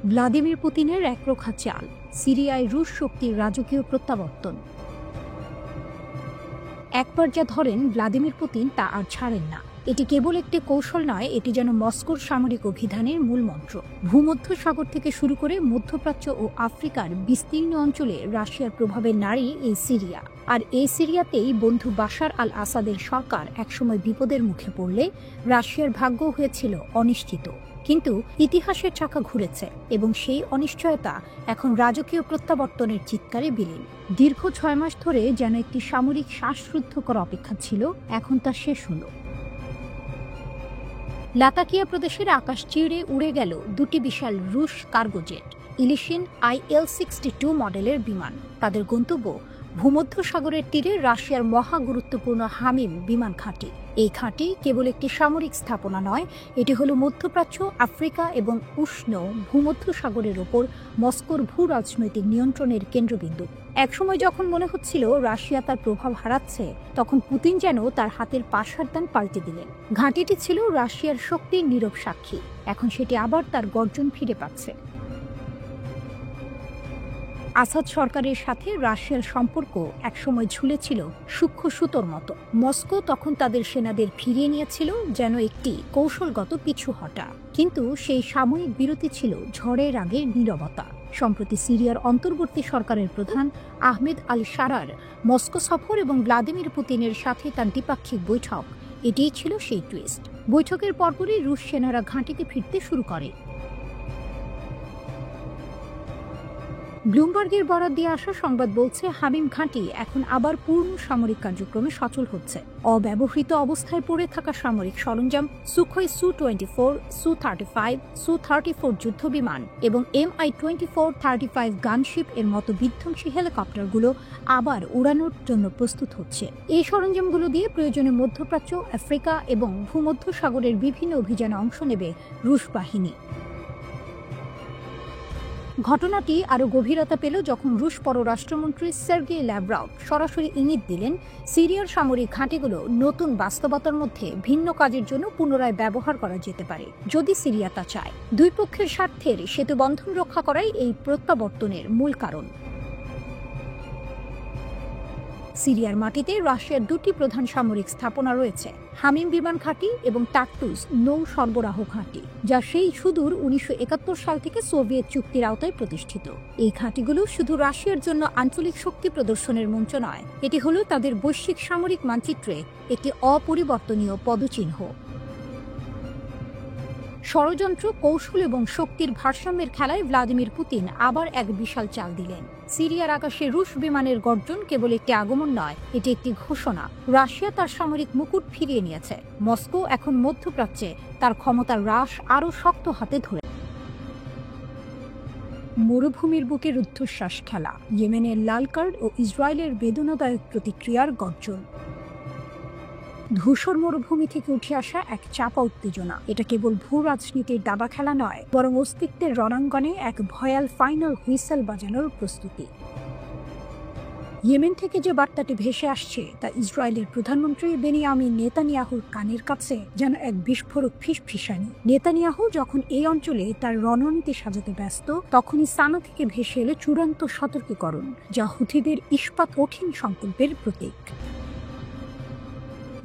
Vladimir পুতিনের একরোখা চাল, সিরিয়ায় রুশ শক্তির রাজকীয় প্রত্যাবর্তন। একবার যা ধরেন ভ্লাদিমির পুতিন তা আর ছাড়েন না। এটি কেবল একটি কৌশল নয়, এটি যেন মস্কোর সামরিক অভিযানের মূল মন্ত্র। ভূমধ্য সাগর থেকে শুরু করে মধ্যপ্রাচ্য ও আফ্রিকার বিস্তীর্ণ অঞ্চলে রাশিয়ার প্রভাবের নাড়ি এই সিরিয়া। আর এই সিরিয়াতেই বন্ধু বাশার আল আসাদের সরকার একসময় বিপদের মুখে পড়লে রাশিয়ার ভাগ্য হয়েছিল অনিশ্চিত। কিন্তু ইতিহাসের চাকা ঘুরেছে এবং সেই অনিশ্চয়তা এখন রাজকীয় প্রত্যাবর্তনের চিৎকারে বিলীন। দীর্ঘ 6 মাস ধরে যেন একটি সামরিক শ্বাসরুদ্ধকর অপেক্ষা ছিল, এখন তা শেষ হলো। লাতাকিয়া প্রদেশের আকাশ চিরে উড়ে গেল দুটি বিশাল রুশ কার্গো জেট, ইলিশিন IL-62 মডেলের বিমান। তাদের গন্তব্য ভূমধ্য সাগরের তীরে রাশিয়ার মহা গুরুত্বপূর্ণ হামিম বিমান ঘাঁটি। এই ঘাঁটি কেবল একটি সামরিক স্থাপনা নয়, এটি হলো মধ্যপ্রাচ্য, আফ্রিকা এবং উষ্ণ ভূমধ্য সাগরের ওপর মস্কোর ভূ রাজনৈতিক নিয়ন্ত্রণের কেন্দ্রবিন্দু। একসময় যখন মনে হচ্ছিল রাশিয়া তার প্রভাব হারাচ্ছে, তখন পুতিন যেন তার হাতের পাশারদান পাল্টে দিলেন। ঘাঁটিটি ছিল রাশিয়ার শক্তির নীরব সাক্ষী, এখন সেটি আবার তার গর্জন ফিরে পাচ্ছে। আসাদ সরকারের সাথে রাশিয়ার সম্পর্ক একসময় ঝুলেছিল সূক্ষ্ম সুতোর মতো। মস্কো তখন তাদের সেনাদের ফিরিয়ে নিয়েছিল যেন একটি কৌশলগত পিছু হটা। কিন্তু সেই সাময়িক বিরতি ছিল ঝড়ের আগের নীরবতা। সম্প্রতি সিরিয়ার অন্তর্বর্তী সরকারের প্রধান আহমেদ আল শারার মস্কো সফর এবং ভ্লাদিমির পুতিনের সাথে তার দ্বিপাক্ষিক বৈঠক, এটিই ছিল সেই টুইস্ট। বৈঠকের পরপরই রুশ সেনারা ঘাঁটিতে ফিরতে শুরু করে। ব্লুমবার্গের বরাত দিয়ে আসা সংবাদ বলছে, হামিম ঘাঁটি এখন আবার পূর্ণ সামরিক কার্যক্রমে সচল হচ্ছে। অব্যবহৃত অবস্থায় পড়ে থাকা সামরিক সরঞ্জাম, সুখোই Su-24, Su-35, Su-34 যুদ্ধবিমান এবং Mi-24-35 গানশিপ এর মতো বিধ্বংসী হেলিকপ্টারগুলো আবার উড়ানোর জন্য প্রস্তুত হচ্ছে। এই সরঞ্জামগুলো দিয়ে প্রয়োজনে মধ্যপ্রাচ্য, আফ্রিকা এবং ভূমধ্য সাগরের বিভিন্ন অভিযানে অংশ নেবে রুশ বাহিনী। ঘটনাটি আরও গভীরতা পেল যখন রুশ পররাষ্ট্রমন্ত্রী সের্গেই ল্যাভরভ সরাসরি ইঙ্গিত দিলেন সিরিয়ার সামরিক ঘাঁটিগুলো নতুন বাস্তবতার মধ্যে ভিন্ন কাজের জন্য পুনরায় ব্যবহার করা যেতে পারে, যদি সিরিয়া তা চায়। দুই পক্ষের স্বার্থের সেতুবন্ধন রক্ষা করাই এই প্রত্যাবর্তনের মূল কারণ। সিরিয়ার মাটিতে রাশিয়ার দুটি প্রধান সামরিক স্থাপনা রয়েছে, হামিম বিমান ঘাঁটি এবং টার্টুস নৌ সরবরাহ ঘাঁটি, যা সেই সুদূর 1971 সাল থেকে সোভিয়েত চুক্তির আওতায় প্রতিষ্ঠিত। এই ঘাঁটিগুলো শুধু রাশিয়ার জন্য আঞ্চলিক শক্তি প্রদর্শনের মঞ্চ নয়, এটি হলো তাদের বৈশ্বিক সামরিক মানচিত্রে একটি অপরিবর্তনীয় পদচিহ্ন। ষড়যন্ত্র, কৌশল এবং শক্তির ভারসাম্যের খেলায় ভ্লাদিমির পুতিন আবার এক বিশাল চাল দিলেন। সিরিয়ার আকাশে রুশ বিমানের গর্জন কেবল একটি আগমন নয়, এটি একটি ঘোষণা। রাশিয়া তার সামরিক মুকুট ফিরিয়ে নিয়েছে। মস্কো এখন মধ্যপ্রাচ্যে তার ক্ষমতার হ্রাস আরও শক্ত হাতে ধরে। মরুভূমির বুকে রুদ্ধশ্বাস খেলা, ইয়েমেনের লাল কার্ড ও ইসরায়েলের বেদনাদায়ক প্রতিক্রিয়ার গর্জন। ধূসর মরুভূমি থেকে উঠে আসা এক চাপা উত্তেজনা। এটা কেবল ভূ রাজনীতির দাবা খেলা নয়, বরং অস্তিত্বের রণাঙ্গনে এক ভয়াল ফাইনাল হুইসেল বাজানোর প্রস্তুতি। ইয়েমেন থেকে যে বার্তাটি ভেসে আসছে তা ইসরায়েলের প্রধানমন্ত্রী বেনিয়ামিন নেতানিয়াহুর কানের কাছে যেন এক বিস্ফোরক ফিসফিসানি। নেতানিয়াহু যখন এই অঞ্চলে তার রণনীতি সাজাতে ব্যস্ত, তখনই সানা থেকে ভেসে এলো চূড়ান্ত সতর্কীকরণ, যা হুথিদের ইস্পাত কঠিন সংকল্পের প্রতীক।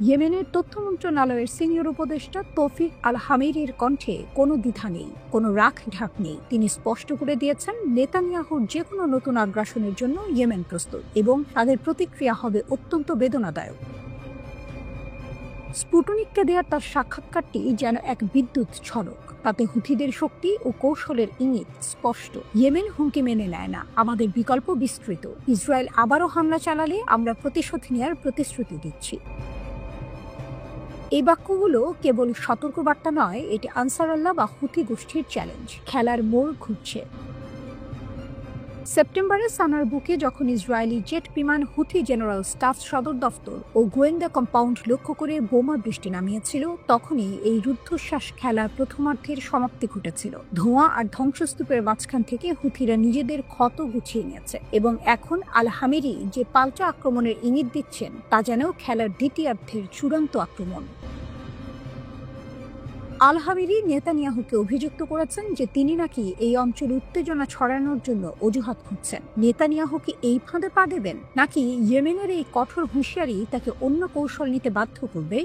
ইয়েমেনের তথ্য মন্ত্রণালয়ের সিনিয়র উপদেষ্টা তৌফিক আল হামিরির কণ্ঠে কোনো দ্বিধা নেই, কোনো রাখ ঢাক নেই। তিনি স্পষ্ট করে দিয়েছেন, নেতানিয়াহুর যে কোনো নতুন আগ্রাসনের জন্য ইয়েমেন প্রস্তুত এবং তাদের প্রতিক্রিয়া হবে অত্যন্ত বেদনাদায়ক। স্পুটনিককে দেওয়া তার সাক্ষাৎকারটি যেন এক বিদ্যুৎ ঝলক। তাতে হুথিদের শক্তি ও কৌশলের ইঙ্গিত স্পষ্ট। ইয়েমেন হুমকি মেনে নেয় না, আমাদের বিকল্প বিস্তৃত। ইসরায়েল আবারও হামলা চালালে আমরা প্রতিশোধ নেওয়ার প্রতিশ্রুতি দিচ্ছি। এই বাক্যগুলো কেবল সতর্কবার্তা নয়, এটি আনসারুল্লাহ বা হুথি গোষ্ঠীর চ্যালেঞ্জ। খেলার মোড় ঘুরছে। সেপ্টেম্বরে সানার বুকে যখন ইসরায়েলি জেট বিমান হুথি জেনারেল স্টাফ সদর দফতর ও গোয়েন্দা কম্পাউন্ড লক্ষ্য করে বোমা বৃষ্টি নামিয়েছিল, তখনই এই রুদ্ধশ্বাস খেলার প্রথমার্ধের সমাপ্তি ঘটেছিল। ধোঁয়া আর ধ্বংসস্তূপের মাঝখান থেকে হুথিরা নিজেদের ক্ষত গুছিয়ে নিয়েছে এবং এখন আল হামিরি যে পাল্টা আক্রমণের ইঙ্গিত দিচ্ছেন, তা যেন খেলার দ্বিতীয়ার্ধের চূড়ান্ত আক্রমণ। আল-হামিরি নেতানিয়াহুকে অভিযুক্ত করেছেন যে তিনি নাকি এই অঞ্চলে উত্তেজনা ছড়ানোর জন্য অজুহাত খুঁজছেন। নেতানিয়াহু কি এই ফাঁদে পা দেবেন, নাকি ইয়েমেনের এই কঠোর হুঁশিয়ারি তাকে অন্য কৌশল নিতে বাধ্য করবে?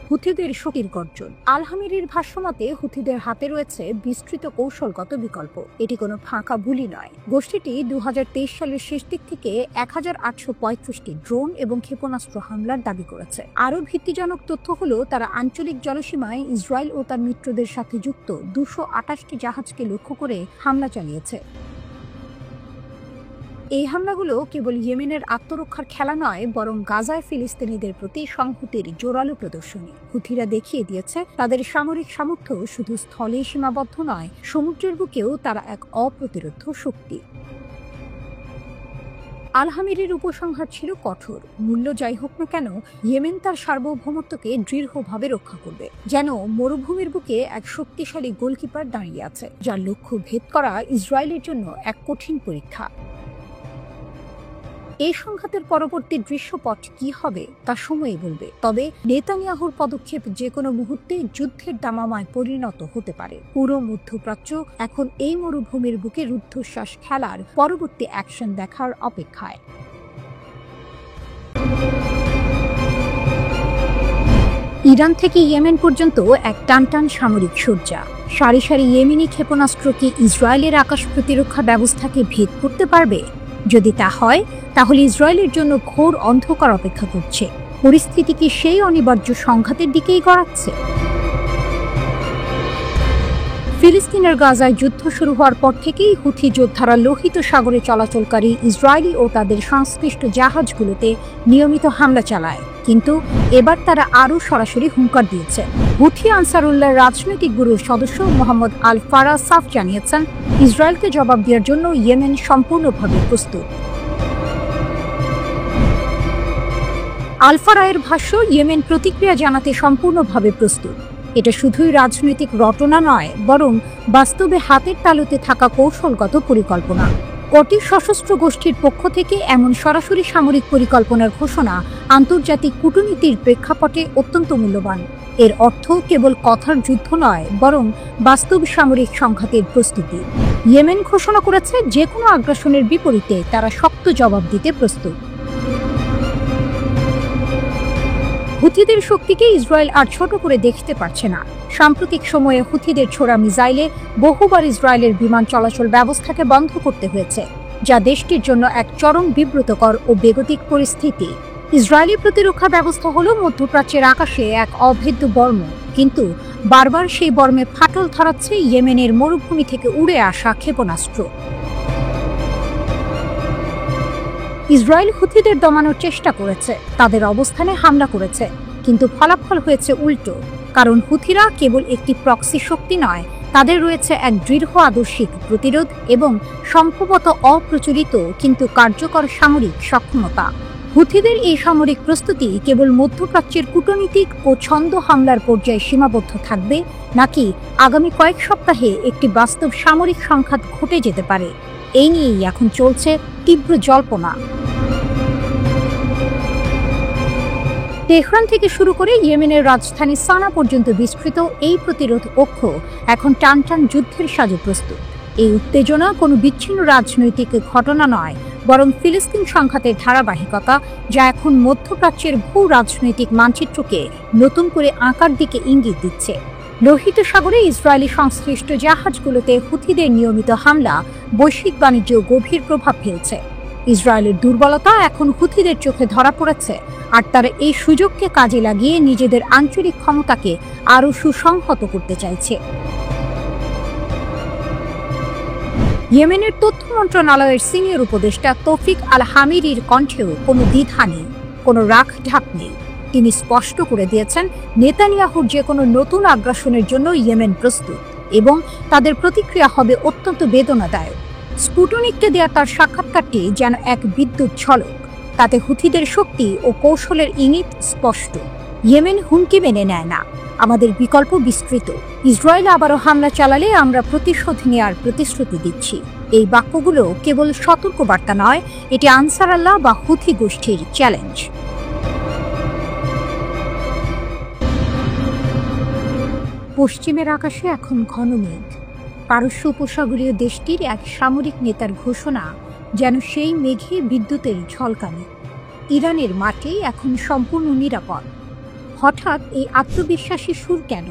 হুথিদের শক্তির গর্জন। আল-হামিরির ভাষ্যমতে হুথিদের হাতে রয়েছে বিস্তৃত কৌশলগত বিকল্প। এটি কোনো ফাঁকা বুলি নয়। গোষ্ঠীটি 2023 সালের শেষ দিক থেকে 1835টি ড্রোন এবং ক্ষেপণাস্ত্র হামলার দাবি করেছে। আরও ভীতিজনক তথ্য হলো তারা আঞ্চলিক জলসীমায় ইসরায়েল ও তার মিত্রদের সাথে যুক্ত 228টি জাহাজকে লক্ষ্য করে হামলা চালিয়েছে। এই হামলাগুলো কেবল ইয়েমেনের আত্মরক্ষার খেলা নয়, বরং গাজায় ফিলিস্তিনিদের প্রতি সংহতির জোরালো প্রদর্শনী। হুথিরা দেখিয়ে দিয়েছে তাদের সামরিক সামর্থ্য শুধু স্থলেই সীমাবদ্ধ নয়, সমুদ্রের বুকেও তারা এক অপ্রতিরোধ্য শক্তি। আল-হামিরির উপসংহার ছিল কঠোর। মূল্য যাই হোক না কেন, ইয়েমেন তার সার্বভৌমত্বকে দৃঢ়ভাবে রক্ষা করবে, যেন মরুভূমির বুকে এক শক্তিশালী গোলকিপার দাঁড়িয়ে আছে, যার লক্ষ্য ভেদ করা ইসরায়েলের জন্য এক কঠিন পরীক্ষা। এই সংঘাতের পরবর্তী দৃশ্যপট কি হবে তা সময়ই বলবে। তবে নেতানিয়াহুর পদক্ষেপ যে কোনো মুহূর্তে যুদ্ধের দামামায় পরিণত হতে পারে। পুরো মধ্যপ্রাচ্য এখন এই মরুভূমির বুকে রুদ্ধশ্বাস খেলার পরবর্তী অ্যাকশন দেখার অপেক্ষায়। ইরান থেকে ইয়েমেন পর্যন্ত এক টানটান সামরিক সজ্জা। সারি সারি ইয়েমেনি ক্ষেপণাস্ত্র কি ইসরায়েলের আকাশ প্রতিরক্ষা ব্যবস্থাকে ভেদ করতে পারবে? যদি তা হয়, তাহলে ইসরায়েলের জন্য ঘোর অন্ধকার অপেক্ষা করছে। পরিস্থিতি কি সেই অনিবার্য সংঘাতের দিকেই গড়াচ্ছে? ফিলিস্তিনের গাজায় যুদ্ধ শুরু হওয়ার পর থেকেই হুথি যোদ্ধারা লোহিত সাগরে চলাচলকারী ইসরায়েলি ও তাদের সংশ্লিষ্ট জাহাজগুলোতে নিয়মিত হামলা চালায়, কিন্তু এবার তারা আরও সরাসরি হুঙ্কার দিয়েছে। হুথি আনসারুল্লাহর রাজনৈতিক ব্যুরোর সদস্য মোহাম্মদ আল ফারা সাফ জানিয়েছেন, ইসরায়েলকে জবাব দেওয়ার জন্য ইয়েমেন সম্পূর্ণভাবে প্রস্তুত। আল ফারায়ের ভাষ্য, ইয়েমেন প্রতিক্রিয়া জানাতে সম্পূর্ণভাবে প্রস্তুত। এটা শুধুই রাজনৈতিক রটনা নয়, বরং বাস্তবে হাতের তালুতে থাকা কৌশলগত পরিকল্পনা। কটি সশস্ত্র গোষ্ঠীর পক্ষ থেকে এমন সরাসরি সামরিক পরিকল্পনার ঘোষণা আন্তর্জাতিক কূটনীতির প্রেক্ষাপটে অত্যন্ত মূল্যবান। এর অর্থ কেবল কথার যুদ্ধ নয়, বরং বাস্তব সামরিক সংঘাতের প্রস্তুতি। ইয়েমেন ঘোষণা করেছে যে কোনো আগ্রাসনের বিপরীতে তারা শক্ত জবাব দিতে প্রস্তুত। হুথিদের শক্তিকে ইসরায়েল আর ছোট করে দেখতে পারছে না। সাম্প্রতিক সময়ে হুথিদের ছোড়া মিসাইলে বহুবার ইসরায়েলের বিমান চলাচল ব্যবস্থাকে বন্ধ করতে হয়েছে, যা দেশটির জন্য এক চরম বিব্রতকর ও বেগতিক পরিস্থিতি। ইসরায়েলি প্রতিরক্ষা ব্যবস্থা হলো মধ্যপ্রাচ্যের আকাশে এক অভেদ্য বর্ম, কিন্তু বারবার সেই বর্মে ফাটল ধরাচ্ছে ইয়েমেনের মরুভূমি থেকে উড়ে আসা ক্ষেপণাস্ত্র। ইসরায়েল হুথিদের দমানোর চেষ্টা করেছে, তাদের অবস্থানে হামলা করেছে, কিন্তু ফলাফল হয়েছে উল্টো। কারণ হুথিরা কেবল একটি প্রক্সি শক্তি নয়, তাদের রয়েছে এক দৃঢ় আদর্শিক প্রতিরোধ এবং সম্ভবত অপ্রচলিত কিন্তু কার্যকর সামরিক সক্ষমতা। হুথিদের এই সামরিক প্রস্তুতি কেবল মধ্যপ্রাচ্যের কূটনীতিক ও ছন্দ হামলার পর্যায়ে সীমাবদ্ধ থাকবে, নাকি আগামী কয়েক সপ্তাহে একটি বাস্তব সামরিক সংঘাত ঘটে যেতে পারে, এই নিয়েই এখন চলছে তীব্র জল্পনা। তেহরান থেকে শুরু করে ইয়েমেনের রাজধানী সানা পর্যন্ত বিস্তৃত এই প্রতিরোধ অক্ষ এখন টানটান যুদ্ধের সাজে প্রস্তুত। এই উত্তেজনা কোনো বিচ্ছিন্ন রাজনৈতিক ঘটনা নয়, বরং ফিলিস্তিন সংঘাতের ধারাবাহিকতা, যা এখন মধ্যপ্রাচ্যের ভূ রাজনৈতিক মানচিত্রকে নতুন করে আঁকার দিকে ইঙ্গিত দিচ্ছে। লোহিত সাগরে ইসরায়েলি সংশ্লিষ্ট জাহাজগুলোতে হুথিদের নিয়মিত হামলা বৈশ্বিক বাণিজ্যে গভীর প্রভাব ফেলছে। ইসরায়েলের দুর্বলতা এখন হুথিদের চোখে ধরা পড়েছে, আর তারা এই সুযোগকে কাজে লাগিয়ে নিজেদের আঞ্চলিক ক্ষমতাকে আরও সুসংহত করতে চাইছে। ইয়েমেনের তথ্য মন্ত্রণালয়ের সিনিয়র উপদেষ্টা তৌফিক আল হামিরির কণ্ঠেও কোনো দ্বিধা নেই, কোনো রাখ ঢাক নেই। তিনি স্পষ্ট করে দিয়েছেন, নেতানিয়াহুর যে কোনো নতুন আগ্রাসনের জন্য ইয়েমেন প্রস্তুত এবং তাদের প্রতিক্রিয়া হবে অত্যন্ত বেদনাদায়ক। স্পুটনিককে দেয়া তার সাক্ষাৎকারটি যেন এক বিদ্যুৎ ঝলক। তাতে হুথিদের শক্তি ও কৌশলের ইঙ্গিত স্পষ্ট। ইয়েমেন হুমকি মেনে নেয় না, আমাদের বিকল্প বিস্তৃত। ইসরায়েল আবারও হামলা চালালে আমরা প্রতিশোধ নেওয়ার প্রতিশ্রুতি দিচ্ছি। এই বাক্যগুলো কেবল সতর্কবার্তা নয়, এটি আনসার আল্লাহ বা হুথি গোষ্ঠীর চ্যালেঞ্জ। পশ্চিমের আকাশে এখন ঘন মেঘ। পারস্য উপসাগরীয় দেশটির এক সামরিক নেতার ঘোষণা যেন সেই মেঘে বিদ্যুতের ঝলকানি। ইরানের মাটি এখন সম্পূর্ণ নিরাপদ। হঠাৎ এই আত্মবিশ্বাসী সুর কেন?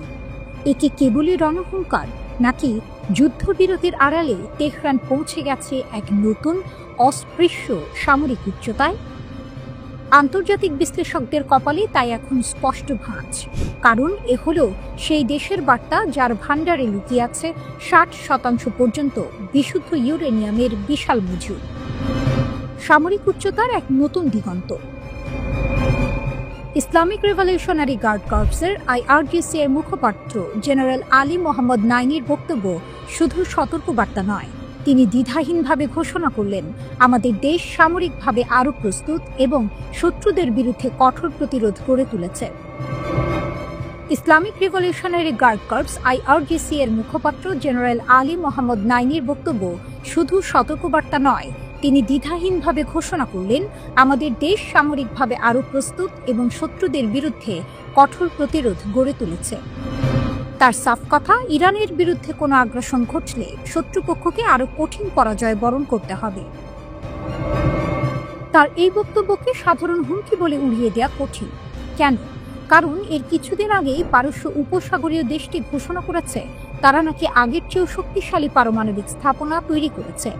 একে কেবলই রণহুঙ্কার, নাকি যুদ্ধবিরতির আড়ালে তেহরান পৌঁছে গেছে এক নতুন অস্পৃশ্য সামরিক উচ্চতায়? আন্তর্জাতিক বিশ্লেষকদের কপালে তাই এখন স্পষ্ট ভাঁজ, কারণ এ হলো সেই দেশের বার্তা যার ভাণ্ডারে লুকিয়ে আছে 60% পর্যন্ত বিশুদ্ধ ইউরেনিয়ামের বিশাল মজুদ। সামরিক উচ্চতার এক নতুন দিগন্ত। ইসলামিক রেভলিউশনারি গার্ড কর্পসের IRGC এর মুখপাত্র জেনারেল আলী মোহাম্মদ নাইনির বক্তব্য শুধু সতর্কবার্তা নয়, তিনি দ্বিধাহীনভাবে ঘোষণা করলেন, আমাদের দেশ সামরিকভাবে আরও প্রস্তুত এবং শত্রুদের বিরুদ্ধে কঠোর প্রতিরোধ গড়ে তুলেছে। Islamic Revolutionary Guard Corps IRGC এর মুখপাত্র জেনারেল আলী মোহাম্মদ নাইনির বক্তব্য শুধু সতর্কবার্তা নয়, তিনি দ্বিধাহীনভাবে ঘোষণা করলেন, আমাদের দেশ সামরিকভাবে আরও প্রস্তুত এবং শত্রুদের বিরুদ্ধে কঠোর প্রতিরোধ গড়ে তুলেছে। তার সাফ কথা, ইরানের বিরুদ্ধে কোনো আগ্রাসন ঘটলে শত্রুপক্ষকে আরও কঠিন পরাজয় বরণ করতে হবে। তার এই বক্তব্যকে সাধারণ হুমকি বলে উড়িয়ে দেওয়া কঠিন। কেন? কারণ এর কিছুদিন আগেই পারস্য উপসাগরীয় দেশটি ঘোষণা করেছে তারা নাকি আগের চেয়েও শক্তিশালী পারমাণবিক স্থাপনা তৈরি করেছে।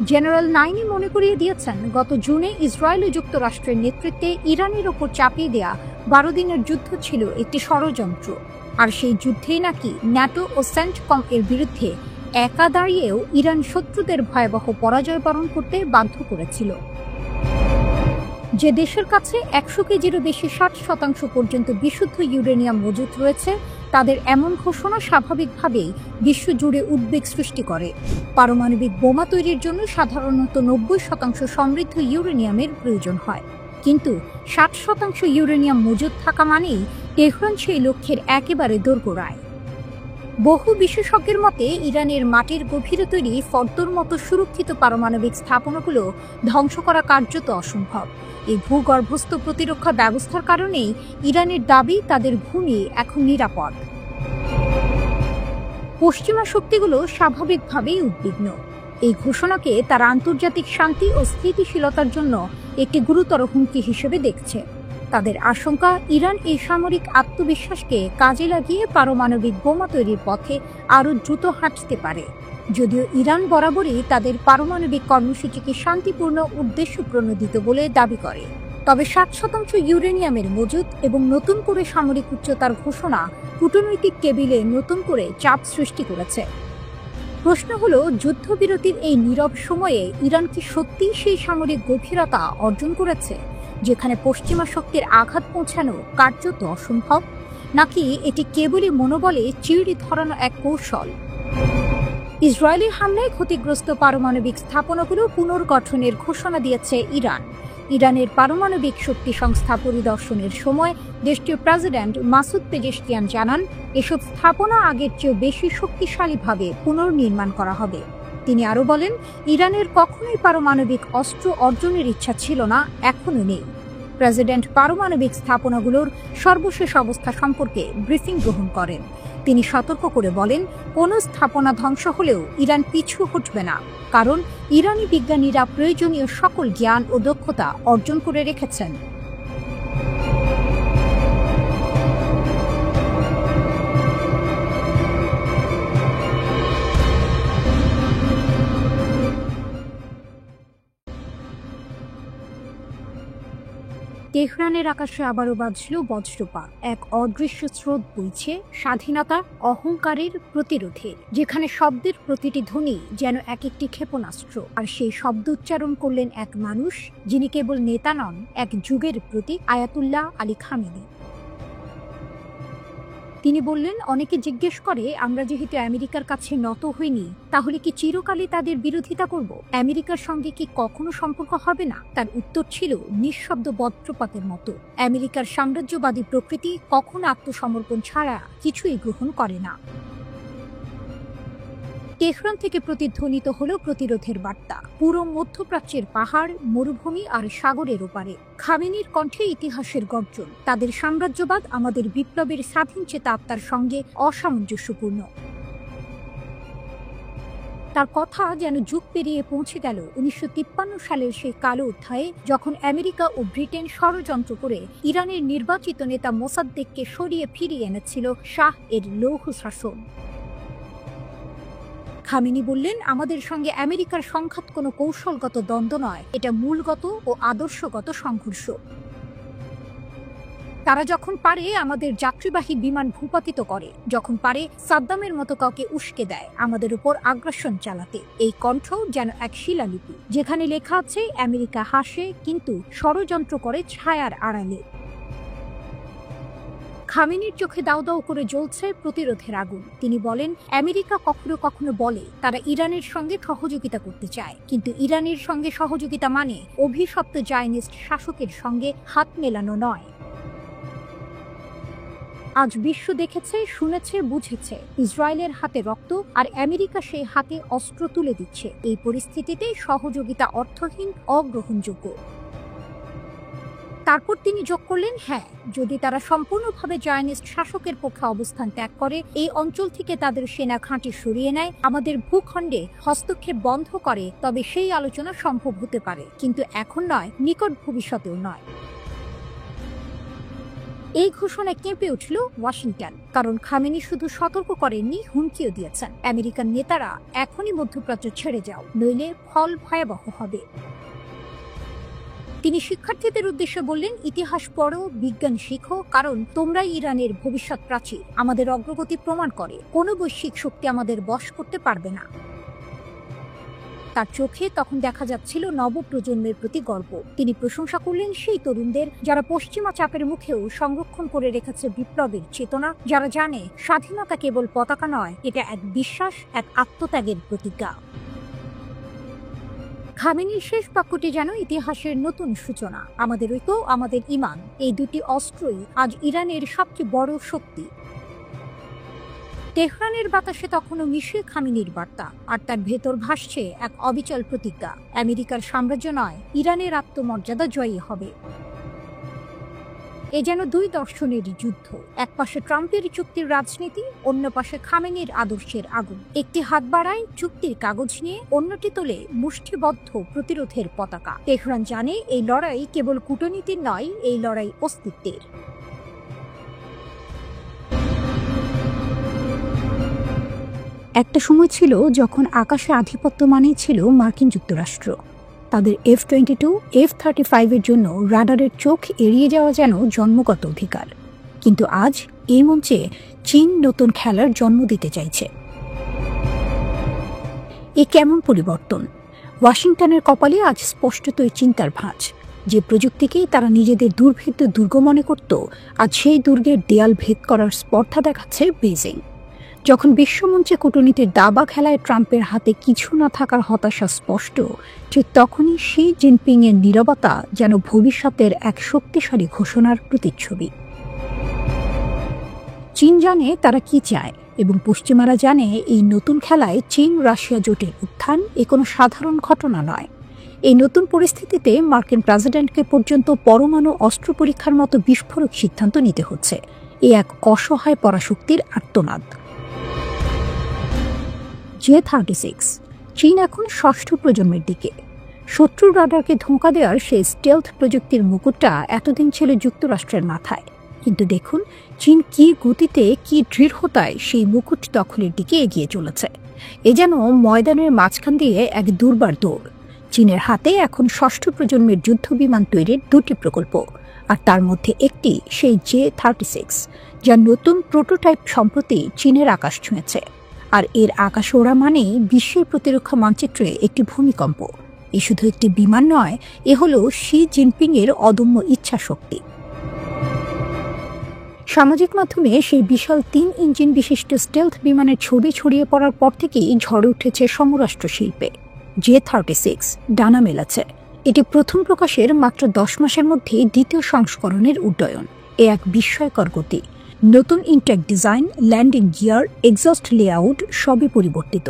জেনারেল নাইনি মনে করিয়ে দিয়েছেন, গত জুনে ইসরায়েল ও যুক্তরাষ্ট্রের নেতৃত্বে ইরানের ওপর চাপিয়ে দেয়া 12 দিনের যুদ্ধ ছিল একটি ষড়যন্ত্র, আর সেই যুদ্ধেই নাকি ন্যাটো ও সেন্টকম এর বিরুদ্ধে একা দাঁড়িয়েও ইরান শত্রুদের ভয়াবহ পরাজয় বরণ করতে বাধ্য করেছিল। যে দেশের কাছে 100 কেজিরও বেশি 60% পর্যন্ত বিশুদ্ধ ইউরেনিয়াম মজুত রয়েছে, তাদের এমন ঘোষণা স্বাভাবিকভাবেই বিশ্বজুড়ে উদ্বেগ সৃষ্টি করে। পারমাণবিক বোমা তৈরির জন্য সাধারণত 90% সমৃদ্ধ ইউরেনিয়ামের প্রয়োজন হয়, কিন্তু 60% ইউরেনিয়াম মজুত থাকা মানেই তেহরান সেই লক্ষ্যের একেবারে দোরগোড়ায়। বহু বিশেষজ্ঞের মতে ইরানের মাটির গভীরে তৈরি ফর্দর মতো সুরক্ষিত পারমাণবিক স্থাপনাগুলো ধ্বংস করা কার্যত অসম্ভব। এই ভূগর্ভস্থ প্রতিরক্ষা ব্যবস্থার কারণেই ইরানের দাবি তাদের ভূমি এখন নিরাপদ। পশ্চিমা শক্তিগুলো স্বাভাবিকভাবেই উদ্বিগ্ন। এই ঘোষণাকে তারা আন্তর্জাতিক শান্তি ও স্থিতিশীলতার জন্য একটি গুরুতর হুমকি হিসেবে দেখছে। তাদের আশঙ্কা, ইরান এই সামরিক আত্মবিশ্বাসকে কাজে লাগিয়ে পারমাণবিক বোমা তৈরির পথে আরও দ্রুত হাঁটতে পারে। যদিও ইরান বরাবরই তাদের পারমাণবিক কর্মসূচিকে শান্তিপূর্ণ উদ্দেশ্য প্রণোদিত বলে দাবি করে, তবে 60% ইউরেনিয়ামের মজুত এবং নতুন করে সামরিক উচ্চতার ঘোষণা কূটনৈতিক টেবিলে নতুন করে চাপ সৃষ্টি করেছে। প্রশ্ন হলো, যুদ্ধবিরতির এই নীরব সময়ে ইরান কি সত্যিই সেই সামরিক গভীরতা অর্জন করেছে যেখানে পশ্চিমা শক্তির আঘাত পৌঁছানো কার্যত অসম্ভব, নাকি এটি কেবলই মনোবলে চিড়ি ধরানো এক কৌশল? ইসরায়েলি হামলায় ক্ষতিগ্রস্ত পারমাণবিক স্থাপনাগুলো পুনর্গঠনের ঘোষণা দিয়েছে ইরান। ইরানের পারমাণবিক শক্তি সংস্থা পরিদর্শনের সময় দেশটির প্রেসিডেন্ট মাসুদ পেজেশকিয়ান জানান, এসব স্থাপনা আগের চেয়েও বেশি শক্তিশালীভাবে পুনর্নির্মাণ করা হবে। তিনি আরও বলেন, ইরানের কখনোই পারমাণবিক অস্ত্র অর্জনের ইচ্ছা ছিল না, এখনও নেই। প্রেসিডেন্ট পারমাণবিক স্থাপনাগুলোর সর্বশেষ অবস্থা সম্পর্কে ব্রিফিং গ্রহণ করেন। তিনি সতর্ক করে বলেন, কোনো স্থাপনা ধ্বংস হলেও ইরান পিছু হটবে না, কারণ ইরানি বিজ্ঞানীরা প্রয়োজনীয় সকল জ্ঞান ও দক্ষতা অর্জন করে রেখেছেন। তেহরানের আকাশে আবারও বাজল বজ্রপাত। এক অদৃশ্য স্রোত বইছে স্বাধীনতা অহংকারের প্রতিরোধে, যেখানে শব্দের প্রতিটি ধ্বনি যেন এক একটি ক্ষেপণাস্ত্র। আর সেই শব্দ উচ্চারণ করলেন এক মানুষ, যিনি কেবল নেতা নন, এক যুগের প্রতীক, আয়াতুল্লাহ আলী খামেনি। তিনি বললেন, অনেকে জিজ্ঞেস করে, আমরা যেহেতু আমেরিকার কাছে নত হইনি, তাহলে কি চিরকালই তাদের বিরোধিতা করব? আমেরিকার সঙ্গে কি কখনো সম্পর্ক হবে না? তার উত্তর ছিল নিঃশব্দ বজ্রপাতের মতো। আমেরিকার সাম্রাজ্যবাদী প্রকৃতি কখনো আত্মসমর্পণ ছাড়া কিছুই গ্রহণ করে না। তেহরান থেকে প্রতিধ্বনিত হলো প্রতিরোধের বার্তা। পুরো মধ্যপ্রাচ্যের পাহাড়, মরুভূমি আর সাগরের ওপারে খামেনির কণ্ঠে ইতিহাসের গর্জন। তাদের সাম্রাজ্যবাদ আমাদের বিপ্লবের স্বাধীন চেতা আত্মার সঙ্গে অসামঞ্জস্যপূর্ণ। তার কথা যেন যুগ পেরিয়ে পৌঁছে গেল ১৯৫৩ সালের সেই কালো অধ্যায়ে, যখন আমেরিকা ও ব্রিটেন ষড়যন্ত্র করে ইরানের নির্বাচিত নেতা মোসাদ্দেককে সরিয়ে ফিরিয়ে এনেছিল শাহ এর লৌহ শাসন। খামেনি বললেন, আমাদের সঙ্গে আমেরিকার সংঘাত কোনো কৌশলগত দ্বন্দ্ব নয়, এটা মূলগত ও আদর্শগত সংঘর্ষ। তারা যখন পারে আমাদের যাত্রীবাহী বিমান ভূপাতিত করে, যখন পারে সাদ্দামের মতো কাউকে উস্কে দেয় আমাদের উপর আগ্রাসন চালাতে। এই কণ্ঠ যেন এক শিলালিপি, যেখানে লেখা আছে আমেরিকা হাসে কিন্তু ষড়যন্ত্র করে ছায়ার আড়ালে। খামেনির চোখে দাউ দাউ করে জ্বলছে প্রতিরোধের আগুন। তিনি বলেন, আমেরিকা কখনো কখনো বলে তারা ইরানের সঙ্গে সহযোগিতা করতে চায়, কিন্তু ইরানের সঙ্গে সহযোগিতা মানে অভিশপ্ত জায়নিস্ট শাসকের সঙ্গে হাত মেলানো নয়। আজ বিশ্ব দেখেছে, শুনেছে, বুঝেছে ইসরায়েলের হাতে রক্ত, আর আমেরিকা সেই হাতে অস্ত্র তুলে দিচ্ছে। এই পরিস্থিতিতে সহযোগিতা অর্থহীন, অগ্রহণযোগ্য। তারপর তিনি যোগ করলেন, হ্যাঁ, যদি তারা সম্পূর্ণভাবে জায়নিস্ট শাসকের পক্ষে অবস্থান ত্যাগ করে, এই অঞ্চল থেকে তাদের সেনা ঘাঁটি সরিয়ে নেয়, আমাদের ভূখণ্ডে হস্তক্ষেপ বন্ধ করে, তবে সেই আলোচনা সম্ভব হতে পারে, কিন্তু এখন নয়, নিকট ভবিষ্যতেও নয়। এই ঘোষণায় কেঁপে উঠল ওয়াশিংটন, কারণ খামেনি শুধু সতর্ক করেননি, হুমকিও দিয়েছেন, আমেরিকান নেতারা এখনই মধ্যপ্রাচ্য ছেড়ে যাও, নইলে ফল ভয়াবহ হবে। তিনি শিক্ষার্থীদের উদ্দেশ্যে বললেন, ইতিহাস পড়ো, বিজ্ঞান শিখো, কারণ তোমরাই ইরানের ভবিষ্যৎ প্রাচীর। আমাদের অগ্রগতি প্রমাণ করে কোনো বৈশ্বিক শক্তি আমাদের বশ করতে পারবে না। তার চোখে তখন দেখা যাচ্ছিল নবপ্রজন্মের প্রতি গর্ব। তিনি প্রশংসা করলেন সেই তরুণদের, যারা পশ্চিমা চাপের মুখেও সংরক্ষণ করে রেখেছে বিপ্লবের চেতনা, যারা জানে স্বাধীনতা কেবল পতাকা নয়, এটা এক বিশ্বাস, এক আত্মত্যাগের প্রতিজ্ঞা। খামেনির শেষ বাক্যটি যেন ইতিহাসের নতুন সূচনা। আমাদের ঐক্য, আমাদের ঈমান, এই দুটি অস্ত্রই আজ ইরানের সবচেয়ে বড় শক্তি। তেহরানের বাতাসে তখনও মিশে খামেনির বার্তা, আর তার ভেতর ভাসছে এক অবিচল প্রতিজ্ঞা, আমেরিকার সাম্রাজ্য নয়, ইরানের আত্মমর্যাদা জয়ী হবে। এ যেন দুই দর্শনের যুদ্ধ, এক পাশে ট্রাম্পের চুক্তির রাজনীতি, অন্য পাশে খামেনির আদর্শের আগুন। একটি হাত বাড়ায় চুক্তির কাগজ নিয়ে, অন্যটি তোলে মুষ্টিবদ্ধ প্রতিরোধের পতাকা। তেহরান জানে এই লড়াই কেবল কূটনীতির নয়, এই লড়াই অস্তিত্বের। একটা সময় ছিল যখন আকাশে আধিপত্য মানেই ছিল মার্কিন যুক্তরাষ্ট্র। তাদের F-22, F-35 জন্য রাডারের চোখ এড়িয়ে যাওয়া যেন জন্মগত অধিকার। কিন্তু আজ এই মঞ্চে চীন নতুন খেলার জন্ম দিতে চাইছে। এ কেমন পরিবর্তন? ওয়াশিংটনের কপালে আজ স্পষ্টতই চিন্তার ভাঁজ। যে প্রযুক্তিকেই তারা নিজেদের দুর্ভেদ্য দুর্গ মনে করত, আজ সেই দুর্গের দেয়াল ভেদ করার স্পর্ধা দেখাচ্ছে বেইজিং। যখন বিশ্বমঞ্চে কূটনীতির দাবা খেলায় ট্রাম্পের হাতে কিছু না থাকার হতাশা স্পষ্ট, ঠিক তখনই শি জিনপিং এর নীরবতা যেন ভবিষ্যতের এক শক্তিশালী ঘোষণার প্রতিচ্ছবি। চীন জানে তারা কি চায়, এবং পশ্চিমারা জানে এই নতুন খেলায় চীন রাশিয়া জোটের উত্থান এ কোনো সাধারণ ঘটনা নয়। এই নতুন পরিস্থিতিতে মার্কিন প্রেসিডেন্টকে পর্যন্ত পরমাণু অস্ত্র পরীক্ষার মতো বিস্ফোরক সিদ্ধান্ত নিতে হচ্ছে। এ এক অসহায় পরাশক্তির আর্তনাদ। J-36 চীন এখন ষষ্ঠ প্রজন্মের দিকে। শত্রুর রাডারকে ধোঁকা দেওয়ার সেই স্টেলথ প্রযুক্তির মুকুটটা এতদিন ছিল যুক্তরাষ্ট্রের মাথায়, কিন্তু দেখুন চীন কি গতিতে, কি দৃঢ়তায় সেই মুকুট দখলের দিকে এগিয়ে চলেছে। এ যেন ময়দানের মাঝখান দিয়ে এক দুর্বার দৌড়। চীনের হাতে এখন ষষ্ঠ প্রজন্মের যুদ্ধ বিমান তৈরির দুটি প্রকল্প, আর তার মধ্যে একটি সেই J-36, যার নতুন প্রোটোটাইপ সম্প্রতি চীনের আকাশ ছুঁয়েছে। আর এর আকাশ ওড়া মানেই বিশ্বের প্রতিরক্ষা মানচিত্রে একটি ভূমিকম্প। এ শুধু একটি বিমান নয়, এ হলো শি জিনপিং এর অদম্য ইচ্ছা শক্তি। সামাজিক মাধ্যমে সেই বিশাল 3 ইঞ্জিন বিশিষ্ট স্টেলথ বিমানের ছবি ছড়িয়ে পড়ার পর থেকেই ঝড়ে উঠেছে সমরাষ্ট্র শিল্পে। J-36 ডানা মেলাছে। এটি প্রথম প্রকাশের মাত্র 10 মাসের মধ্যেই দ্বিতীয় সংস্করণের উড্ডয়ন। এ এক বিস্ময়কর গতি। নতুন intake design, landing gear, exhaust layout সবই পরিবর্তিত।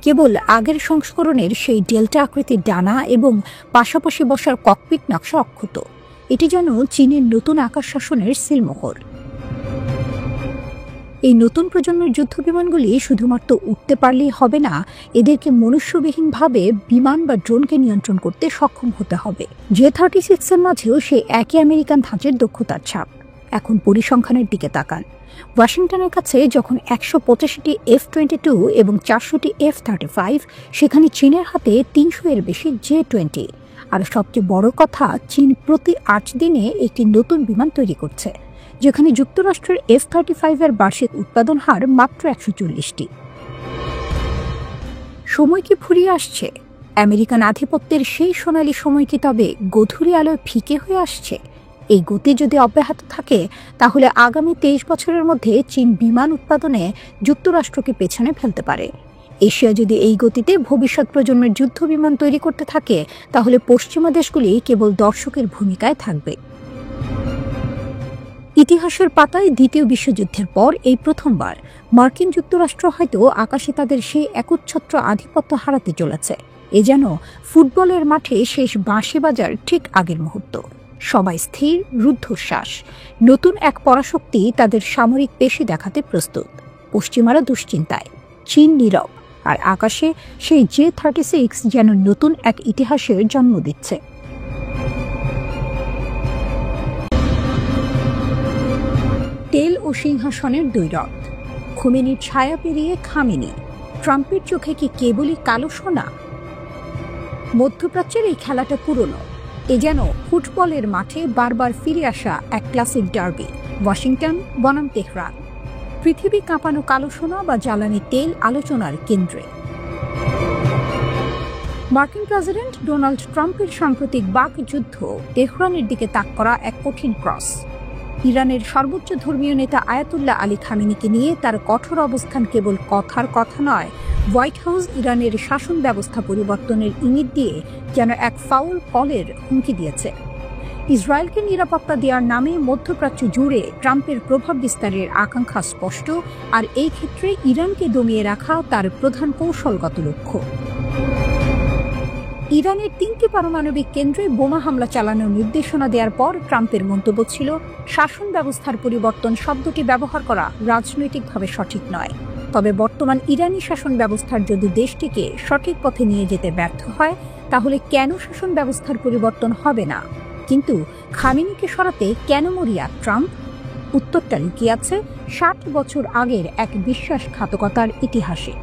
কেবল আগের সংস্করণের সেই ডেল্টা আকৃতির ডানা এবং পাশাপাশি বসার ককপিট নকশা অক্ষত। এটি যেন চীনের নতুন আকাশ শাসনের সিলমোহর। এই নতুন প্রজন্মের যুদ্ধবিমানগুলি শুধুমাত্র উঠতে পারলেই হবে না, এদেরকে মনুষ্যবিহীনভাবে বিমান বা ড্রোনকে নিয়ন্ত্রণ করতে সক্ষম হতে হবে। J-36 এর মাঝেও সেই একই আমেরিকান ধাঁচের দক্ষতার ছাপ। এখন পরিসংখ্যানের দিকে তাকান। ওয়াশিংটনের কাছে যখন 185টি F-22 এবং 400টি F-35, সেখানে চীনের হাতে 300 এর বেশি J-20। আর সবচেয়ে বড় কথা, চীন প্রতি 8 দিনে একটি নতুন বিমান তৈরি করছে, যেখানে যুক্তরাষ্ট্রের F-35 এর বার্ষিক উৎপাদন হার মাত্র 140টি। সময় কি ফুরিয়ে আসছে? আমেরিকান আধিপত্যের সেই সোনালী সময় কি তবে গধূলি আলোয় ফিকে হয়ে আসছে? এই গতি যদি অব্যাহত থাকে, তাহলে আগামী 23 বছরের মধ্যে চীন বিমান উৎপাদনে যুক্তরাষ্ট্রকে পেছনে ফেলতে পারে। এশিয়া যদি এই গতিতে ভবিষ্যৎ প্রজন্মের যুদ্ধ বিমান তৈরি করতে থাকে, তাহলে পশ্চিমা দেশগুলি কেবল দর্শকের ভূমিকায় থাকবে। ইতিহাসের পাতায় দ্বিতীয় বিশ্বযুদ্ধের পর এই প্রথমবার মার্কিন যুক্তরাষ্ট্র হয়তো আকাশে তাদের সেই একচ্ছত্র আধিপত্য হারাতে চলেছে। এ যেন ফুটবলের মাঠে শেষ বাঁশি বাজার ঠিক আগের মুহূর্ত। সবাই স্থির, রুদ্ধশ্বাস। নতুন এক পরাশক্তি তাদের সামরিক পেশি দেখাতে প্রস্তুত। পশ্চিমারা দুশ্চিন্তায়, চীন নীরব, আর আকাশে সেই J-36 যেন নতুন এক ইতিহাসের জন্ম দিচ্ছে। তেল ও সিংহাসনের দ্বৈরথ। খোমেনির ছায়া পেরিয়ে খামেনি। ট্রাম্পের চোখে কি কেবলই কালো সোনা? মধ্যপ্রাচ্যের এই খেলাটা পুরনো। এ যেন ফুটবলের মাঠে বারবার ফিরে আসা এক ক্লাসিক ডার্বি। ওয়াশিংটন বনাম তেহরান। পৃথিবী কাঁপানো কালো সোনা বা জ্বালানি তেল আলোচনার কেন্দ্রে। মার্কিন প্রেসিডেন্ট ডোনাল্ড ট্রাম্পের সাম্প্রতিক বাকযুদ্ধ তেহরানের দিকে তাক করা এক কঠিন ক্রস। ইরানের সর্বোচ্চ ধর্মীয় নেতা আয়াতুল্লাহ আলী খামেনিকে নিয়ে তার কঠোর অবস্থান কেবল কথার কথা নয়, হোয়াইট হাউস ইরানের শাসন ব্যবস্থা পরিবর্তনের ইঙ্গিত দিয়ে যেন এক ফাউল কলের হুমকি দিয়েছে। ইসরায়েলকে নিরাপত্তা দেওয়ার নামে মধ্যপ্রাচ্য জুড়ে ট্রাম্পের প্রভাব বিস্তারের আকাঙ্ক্ষা স্পষ্ট, আর এই ক্ষেত্রে ইরানকে দমিয়ে রাখা তার প্রধান কৌশলগত লক্ষ্য। ইরানের 3টি পারমাণবিক কেন্দ্রে বোমা হামলা চালানোর নির্দেশনা দেওয়ার পর ট্রাম্পের মন্তব্য ছিল, শাসন ব্যবস্থার পরিবর্তন শব্দটি ব্যবহার করা রাজনৈতিকভাবে সঠিক নয়। তবে বর্তমান ইরানি শাসন ব্যবস্থার যদি দেশটিকে সঠিক পথে নিয়ে যেতে ব্যর্থ হয়, তাহলে কেন শাসন ব্যবস্থার পরিবর্তন হবে না? কিন্তু খামেনিকে সরাতে কেন মরিয়া ট্রাম্প? উত্তরটা লুকিয়ে আছে 60 বছর আগের এক বিশ্বাসঘাতকতার ইতিহাসে।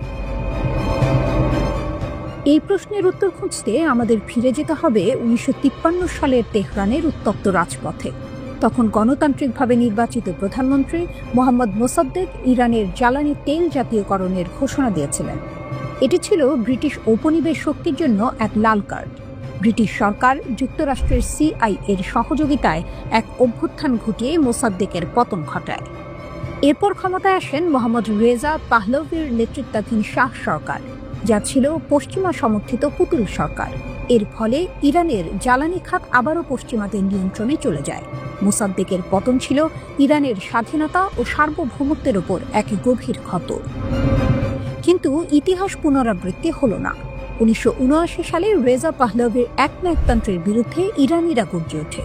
এই প্রশ্নের উত্তর খুঁজতে আমাদের ফিরে যেতে হবে 1953 সালের তেহরানের উত্তপ্ত রাজপথে। তখন গণতান্ত্রিকভাবে নির্বাচিত প্রধানমন্ত্রী মোহাম্মদ মোসাদ্দেক ইরানের জ্বালানি তেল জাতীয়করণের ঘোষণা দিয়েছিলেন। এটি ছিল ব্রিটিশ ঔপনিবেশ শক্তির জন্য এক লাল কার্ড। ব্রিটিশ সরকার যুক্তরাষ্ট্রের CIA-এর সহযোগিতায় এক অভ্যুত্থান ঘটিয়ে মোসাদ্দেকের পতন ঘটায়। এরপর ক্ষমতায় আসেন মোহাম্মদ রেজা পাহলভির নেতৃত্বাধীন শাহ সরকার, যা ছিল পশ্চিমা সমর্থিত পুতুল সরকার। এর ফলে ইরানের জ্বালানি খাত আবারও পশ্চিমাদের নিয়ন্ত্রণে চলে যায়। মোসাদ্দেকের পতন ছিল ইরানের স্বাধীনতা ও সার্বভৌমত্বের ওপর এক গভীর ক্ষত। কিন্তু ইতিহাস পুনরাবৃত্তি হল না। 1979 সালে রেজা পাহলভির একনায়কতন্ত্রের বিরুদ্ধে ইরানিরা গর্জে ওঠে।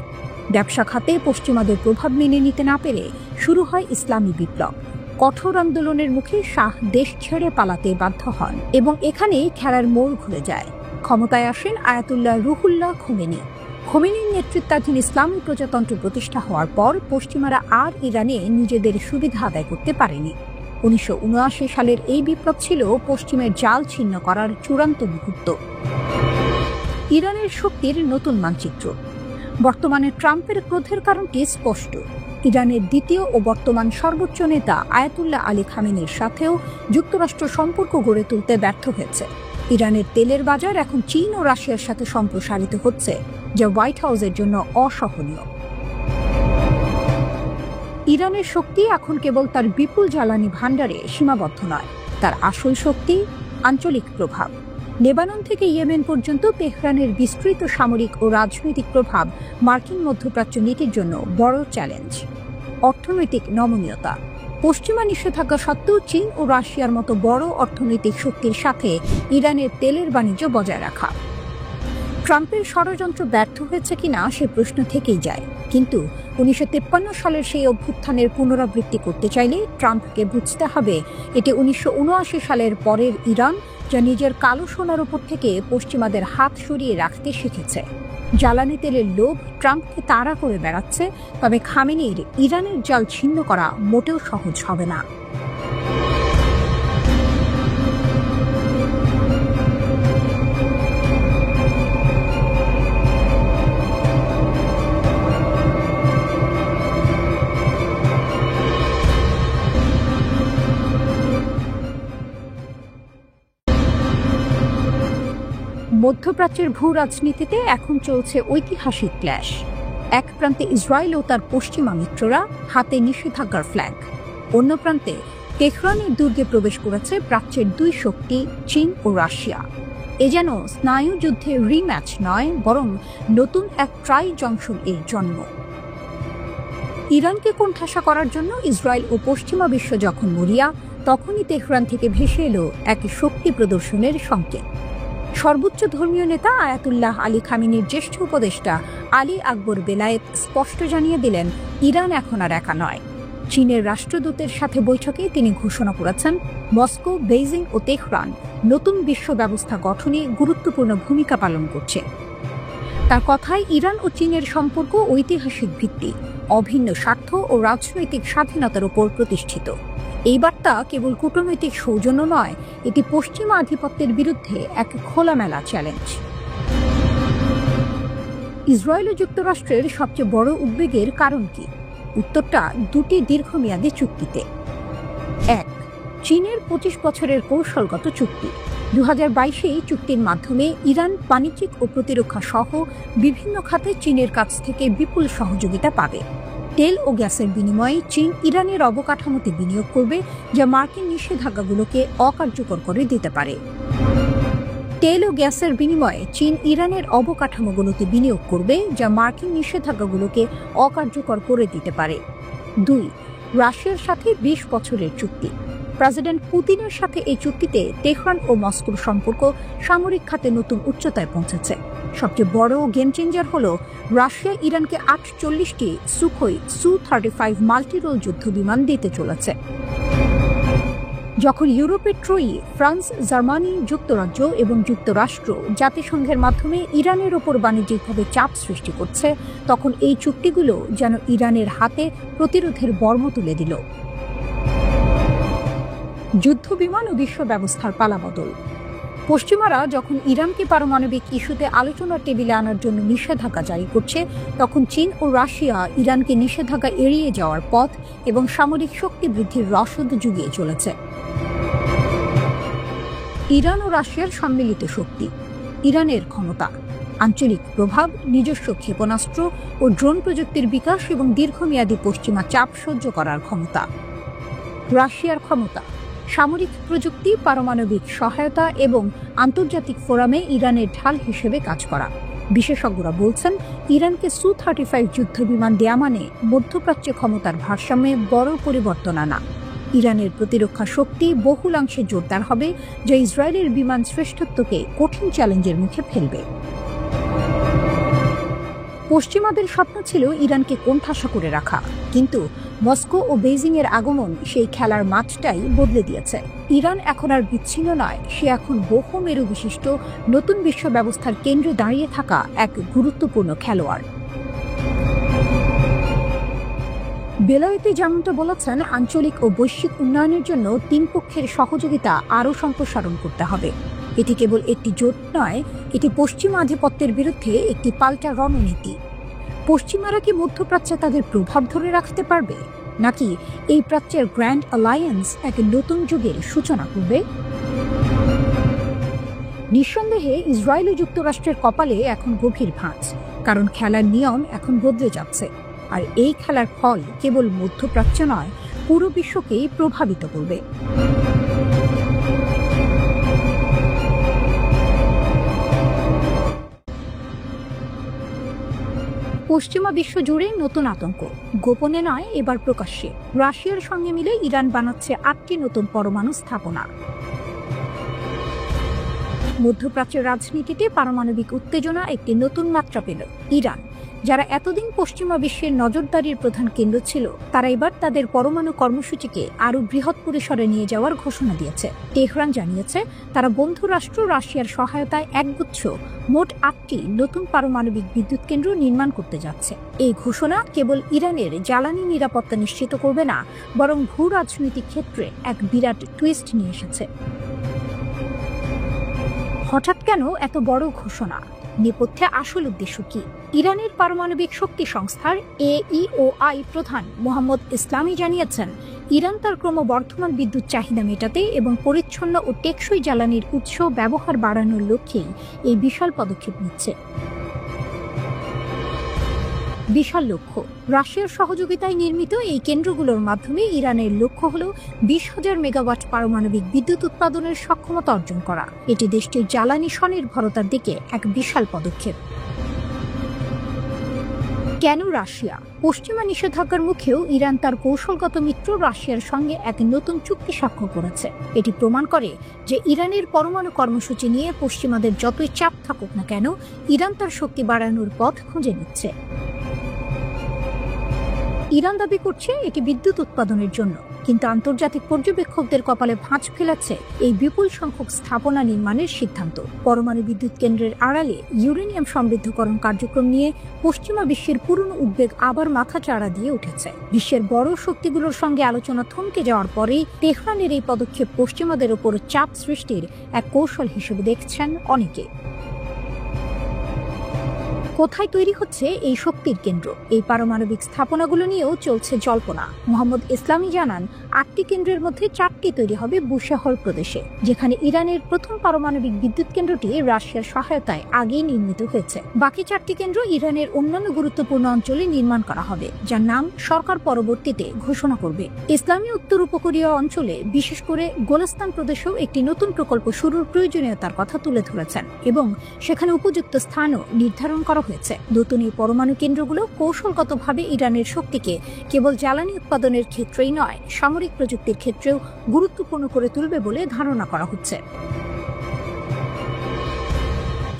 ব্যবসা খাতে পশ্চিমাদের প্রভাব মেনে নিতে না পেরে শুরু হয় ইসলামী বিপ্লব। কঠোর আন্দোলনের মুখে শাহ দেশ ছেড়ে পালাতে বাধ্য হন এবং এখানেই খেলার মোড় ঘুরে যায়। ক্ষমতায় আসেন আয়াতুল্লাহ রুহুল্লাহ খোমেনি। খোমেনির নেতৃত্বাধীন ইসলামী প্রজাতন্ত্র প্রতিষ্ঠা হওয়ার পর পশ্চিমারা আর ইরানে নিজেদের সুবিধা আদায় করতে পারেনি। 1979 সালের এই বিপ্লব ছিল পশ্চিমের জাল ছিন্ন করার চূড়ান্ত মুহূর্ত। ইরানের শক্তির নতুন মানচিত্র। বর্তমানে ট্রাম্পের ক্রোধের কারণটি স্পষ্ট। ইরানের দ্বিতীয় ও বর্তমান সর্বোচ্চ নেতা আয়াতুল্লাহ আলী খামেনির সাথেও যুক্তরাষ্ট্র সম্পর্ক গড়ে তুলতে ব্যর্থ হয়েছে। ইরানের তেলের বাজার এখন চীন ও রাশিয়ার সাথে সম্প্রসারিত হচ্ছে, যা হোয়াইট হাউসের জন্য অসহনীয়। ইরানের শক্তি এখন কেবল তার বিপুল জ্বালানি ভাণ্ডারে সীমাবদ্ধ নয়, তার আসল শক্তি আঞ্চলিক প্রভাব। লেবানন থেকে ইয়েমেন পর্যন্ত তেহরানের বিস্তৃত সামরিক ও রাজনৈতিক প্রভাব মার্কিন মধ্যপ্রাচ্য নীতির জন্য বড় চ্যালেঞ্জ। অর্থনৈতিক নমনীয়তা। পশ্চিমা নিষেধাজ্ঞা সত্ত্বেও চীন ও রাশিয়ার মতো বড় অর্থনৈতিক শক্তির সাথে ইরানের তেলের বাণিজ্য বজায় রাখা। ট্রাম্পের ষড়যন্ত্র ব্যর্থ হয়েছে কিনা সে প্রশ্ন থেকেই যায়, কিন্তু 1953 সালের সেই অভ্যুত্থানের পুনরাবৃত্তি করতে চাইলে ট্রাম্পকে বুঝতে হবে এটি 1979 সালের পরের ইরান, যা নিজের কালো সোনার উপর থেকে পশ্চিমাদের হাত সরিয়ে রাখতে শিখেছে। জ্বালানি তেলের লোভ ট্রাম্পকে তাড়া করে বেড়াচ্ছে, তবে খামেনির ইরানের জাল ছিন্ন করা মোটেও সহজ হবে না। মধ্যপ্রাচ্যের ভূ রাজনীতিতে এখন চলছে ঐতিহাসিক ক্ল্যাশ। এক প্রান্তে ইসরায়েল ও তার পশ্চিমা মিত্ররা, হাতে নিষেধাজ্ঞার ফ্ল্যাগ। অন্য প্রান্তে তেহরানের দুর্গে প্রবেশ করেছে প্রাচ্যের দুই শক্তি চীন ও রাশিয়া। এ যেন স্নায়ু যুদ্ধের রিম্যাচ নয়, বরং নতুন এক ট্রাই জংশন এর জন্ম। ইরানকে কোণঠাসা করার জন্য ইসরায়েল ও পশ্চিমা বিশ্ব যখন মরিয়া, তখনই তেহরান থেকে ভেসে এলো এক শক্তি প্রদর্শনের সংকেত। সর্বোচ্চ ধর্মীয় নেতা আয়াতুল্লাহ আলী খামেনির জ্যেষ্ঠ উপদেষ্টা আলী আকবর বেলায়েত স্পষ্ট জানিয়ে দিলেন, ইরান এখন আর একা নয়। চীনের রাষ্ট্রদূতের সাথে বৈঠকে তিনি ঘোষণা করেছেন, মস্কো, বেইজিং ও তেহরান নতুন বিশ্ব ব্যবস্থা গঠনে গুরুত্বপূর্ণ ভূমিকা পালন করছে। তার কথায় ইরান ও চীনের সম্পর্ক ঐতিহাসিক ভিত্তি, অভিন্ন স্বার্থ ও রাজনৈতিক স্বাধীনতার উপর প্রতিষ্ঠিত। এই বার্তা কেবল কূটনৈতিক সৌজন্য নয়, এটি পশ্চিমা আধিপত্যের বিরুদ্ধে এক খোলামেলা চ্যালেঞ্জ। ইসরায়েল ও যুক্তরাষ্ট্রের সবচেয়ে বড় উদ্বেগের কারণ কি? উত্তরটা দুটি দীর্ঘমেয়াদী চুক্তিতে। এক, চীনের 25 বছরের কৌশলগত চুক্তি। 2022 এই চুক্তির মাধ্যমে ইরান বাণিজ্যিক ও প্রতিরক্ষা সহ বিভিন্ন খাতে চীনের কাছ থেকে বিপুল সহযোগিতা পাবে। তেল ও গ্যাসের বিনিময়ে চীন ইরানের অবকাঠামোতে বিনিয়োগ করবে, যা মার্কিন নিষেধাজ্ঞাগুলোকে অকার্যকর করে দিতে পারে। তেল ও গ্যাসের বিনিময়ে চীন ইরানের অবকাঠামোগুলোতে বিনিয়োগ করবে, যা মার্কিন নিষেধাজ্ঞাগুলোকে অকার্যকর করে দিতে পারে। 2, রাশিয়ার সাথে 20 বছরের চুক্তি। প্রেসিডেন্ট পুতিনের সাথে এই চুক্তিতে তেহরান ও মস্কোর সম্পর্ক সামরিক খাতে নতুন উচ্চতায় পৌঁছেছে। সবচেয়ে বড় গেম চেঞ্জার হলো রাশিয়া ইরানকে 48টি সুখোই Su-35 মাল্টিরোল যুদ্ধ বিমান দিতে চলেছে। যখন ইউরোপের ট্রয়ি, ফ্রান্স, জার্মানি, যুক্তরাজ্য এবং যুক্তরাষ্ট্র জাতিসংঘের মাধ্যমে ইরানের ওপর বাণিজ্যিকভাবে চাপ সৃষ্টি করছে, তখন এই চুক্তিগুলো যেন ইরানের হাতে প্রতিরোধের বর্ম তুলে দিল। যুদ্ধ বিমান ও বিশ্ব ব্যবস্থার পালাবদল। পশ্চিমারা যখন ইরানকে পারমাণবিক ইস্যুতে আলোচনার টেবিলে আনার জন্য নিষেধাজ্ঞা জারি করছে, তখন চীন ও রাশিয়া ইরানকে নিষেধাজ্ঞা এড়িয়ে যাওয়ার পথ এবং সামরিক শক্তি বৃদ্ধির রসদ জুগিয়ে চলেছে। ইরান ও রাশিয়ার সম্মিলিত শক্তি। ইরানের ক্ষমতা, আঞ্চলিক প্রভাব, নিজস্ব ক্ষেপণাস্ত্র ও ড্রোন প্রযুক্তির বিকাশ এবং দীর্ঘমেয়াদী পশ্চিমা চাপ সহ্য করার ক্ষমতা। রাশিয়ার ক্ষমতা, সামরিক প্রযুক্তি, পারমাণবিক সহায়তা এবং আন্তর্জাতিক ফোরামে ইরানের ঢাল হিসেবে কাজ করা। বিশেষজ্ঞরা বলছেন, ইরানকে Su-35 যুদ্ধ বিমান দেয়া মানে মধ্যপ্রাচ্যে ক্ষমতার ভারসাম্যে বড় পরিবর্তন আনা। ইরানের প্রতিরক্ষা শক্তি বহুলাংশে জোরদার হবে, যা ইসরায়েলের বিমান শ্রেষ্ঠত্বকে কঠিন চ্যালেঞ্জের মুখে ফেলবে। পশ্চিমাদের স্বপ্ন ছিল ইরানকে কোণঠাসা করে রাখা, কিন্তু মস্কো ও বেইজিং এর আগমন সেই খেলার মাঠটাই বদলে দিয়েছে। ইরান এখন আর বিচ্ছিন্ন নয়, সে এখন বহু মেরু বিশিষ্ট নতুন বিশ্ব ব্যবস্থার কেন্দ্রে দাঁড়িয়ে থাকা এক গুরুত্বপূর্ণ খেলোয়াড়। বেলায়েতি যেমনটা বলেছেন, আঞ্চলিক ও বৈশ্বিক উন্নয়নের জন্য তিন পক্ষের সহযোগিতা আরও সম্প্রসারণ করতে হবে। এটি কেবল একটি জোট নয়, এটি পশ্চিমা আধিপত্যের বিরুদ্ধে একটি পাল্টা রণনীতি। পশ্চিমারা কি মধ্যপ্রাচ্যে তাদের প্রভাব ধরে রাখতে পারবে, নাকি এই প্রাচ্যের গ্র্যান্ড অ্যালায়েন্স এক নতুন যুগের সূচনা করবে? নিঃসন্দেহে ইসরায়েল ও যুক্তরাষ্ট্রের কপালে এখন গভীর ভাঁজ, কারণ খেলার নিয়ম এখন বদলে যাচ্ছে, আর এই খেলার ফল কেবল মধ্যপ্রাচ্য নয়, পুরো বিশ্বকেই প্রভাবিত করবে। পশ্চিমা বিশ্ব জুড়ে নতুন আতঙ্ক, গোপনে নয় এবার প্রকাশ্যে। রাশিয়ার সঙ্গে মিলে ইরান বানাচ্ছে 8টি নতুন পরমাণু স্থাপনা। মধ্যপ্রাচ্যের রাজনীতিতে পারমাণবিক উত্তেজনা একটি নতুন মাত্রা পেল। ইরান, যারা এতদিন পশ্চিমা বিশ্বের নজরদারির প্রধান কেন্দ্র ছিল, তারা এবার তাদের পরমাণু কর্মসূচিকে আরও বৃহৎ পরিসরে নিয়ে যাওয়ার ঘোষণা দিয়েছে। তেহরান জানিয়েছে তারা বন্ধু রাষ্ট্র রাশিয়ার সহায়তায় একগুচ্ছ মোট 8টি নতুন পারমাণবিক বিদ্যুৎ কেন্দ্র নির্মাণ করতে যাচ্ছে। এই ঘোষণা কেবল ইরানের জ্বালানি নিরাপত্তা নিশ্চিত করবে না, বরং ভূ রাজনৈতিক ক্ষেত্রে এক বিরাট টুইস্ট নিয়ে এসেছে। হঠাৎ কেন এত বড় ঘোষণা? নেপথ্যে আসল উদ্দেশ্য কি? ইরানের পারমাণবিক শক্তি সংস্থার AEOI প্রধান মোহাম্মদ ইসলামি জানিয়েছেন, ইরান তার ক্রমবর্ধমান বিদ্যুৎ চাহিদা মেটাতে এবং পরিচ্ছন্ন ও টেকসই জ্বালানির উৎস ব্যবহার বাড়ানোর লক্ষ্যেই এই বিশাল পদক্ষেপ নিচ্ছে। বিশাল লক্ষ্য। রাশিয়ার সহযোগিতায় নির্মিত এই কেন্দ্রগুলোর মাধ্যমে ইরানের লক্ষ্য হল 20,000 মেগাওয়াট পারমাণবিক বিদ্যুৎ উৎপাদনের সক্ষমতা অর্জন করা। এটি দেশটির জ্বালানি স্বনির্ভরতার দিকে এক বিশাল পদক্ষেপ। কেন রাশিয়া? পশ্চিমা নিষেধাজ্ঞার মুখেও ইরান তার কৌশলগত মিত্র রাশিয়ার সঙ্গে এক নতুন চুক্তি স্বাক্ষর করেছে। এটি প্রমাণ করে যে ইরানের পরমাণু কর্মসূচি নিয়ে পশ্চিমাদের যতই চাপ থাকুক না কেন, ইরান তার শক্তি বাড়ানোর পথ খুঁজে নিচ্ছে। ইরান দাবি করছে এটি বিদ্যুৎ উৎপাদনের জন্য, কিন্তু আন্তর্জাতিক পর্যবেক্ষকদের কপালে ভাঁজ ফেলেছে এই বিপুল সংখ্যক স্থাপনা নির্মাণের সিদ্ধান্ত। পরমাণু বিদ্যুৎ কেন্দ্রের আড়ালে ইউরেনিয়াম সমৃদ্ধকরণ কার্যক্রম নিয়ে পশ্চিমা বিশ্বের পুরনো উদ্বেগ আবার মাথা চাড়া দিয়ে উঠেছে। বিশ্বের বড় শক্তিগুলোর সঙ্গে আলোচনা থমকে যাওয়ার পরেই তেহরানের এই পদক্ষেপ পশ্চিমাদের ওপর চাপ সৃষ্টির এক কৌশল হিসেবে দেখছেন অনেকে। কোথায় তৈরি হচ্ছে এই শক্তির কেন্দ্র? এই পারমাণবিক স্থাপনাগুলো নিয়েও চলছে জল্পনা। মোহাম্মদ ইসলামি জানান, 8টি কেন্দ্রের মধ্যে 4টি তৈরি হবে বুশেহর প্রদেশে, যেখানে ইরানের প্রথম পারমাণবিক বিদ্যুৎ কেন্দ্রটি রাশিয়ার সহায়তায় আগেই নির্মিত হয়েছে। বাকি 4টি কেন্দ্র ইরানের অন্যান্য গুরুত্বপূর্ণ অঞ্চলে নির্মাণ করা হবে, যার নাম সরকার পরবর্তীতে ঘোষণা করবে। ইসলামী উত্তর উপকূলীয় অঞ্চলে, বিশেষ করে গোলাস্তান প্রদেশেও একটি নতুন প্রকল্প শুরুর প্রয়োজনীয়তার কথা তুলে ধরেছেন এবং সেখানে উপযুক্ত স্থানও নির্ধারণ করা হয়েছে। নতুন এই পরমাণু কেন্দ্রগুলো কৌশলগতভাবে ইরানের শক্তিকে কেবল জ্বালানি উৎপাদনের ক্ষেত্রেই নয়, সামরিক প্রযুক্তির ক্ষেত্রেও গুরুত্বপূর্ণ করে তুলবে বলে ধারণা করা হচ্ছে।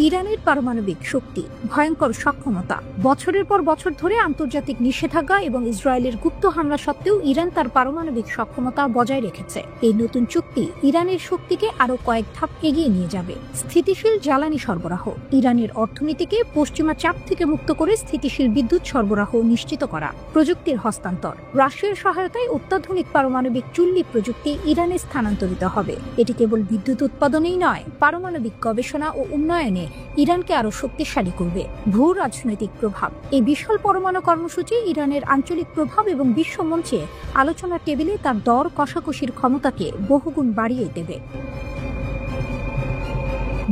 ইরানের পারমাণবিক শক্তি, ভয়ঙ্কর সক্ষমতা। বছরের পর বছর ধরে আন্তর্জাতিক নিষেধাজ্ঞা এবং ইসরায়েলের গুপ্ত হামলা সত্ত্বেও ইরান তার পারমাণবিক সক্ষমতা বজায় রেখেছে। এই নতুন চুক্তি ইরানের শক্তিকে আরো কয়েক ধাপ এগিয়ে নিয়ে যাবে। স্থিতিশীল জ্বালানি সরবরাহ। ইরানের অর্থনীতিকে পশ্চিমা চাপ থেকে মুক্ত করে স্থিতিশীল বিদ্যুৎ সরবরাহ নিশ্চিত করা। প্রযুক্তির হস্তান্তর। রাশিয়ার সহায়তায় অত্যাধুনিক পারমাণবিক চুল্লি প্রযুক্তি ইরানে স্থানান্তরিত হবে। এটি কেবল বিদ্যুৎ উৎপাদনেই নয়, পারমাণবিক গবেষণা ও উন্নয়নে ইরানকে আরো শক্তিশালী করবে। ভূ রাজনৈতিক প্রভাব। এই বিশাল পরমাণু কর্মসূচি ইরানের আঞ্চলিক প্রভাব এবং বিশ্ব মঞ্চে আলোচনার টেবিলে তার দর কষাকষির ক্ষমতাকে বহুগুণ বাড়িয়ে দেবে।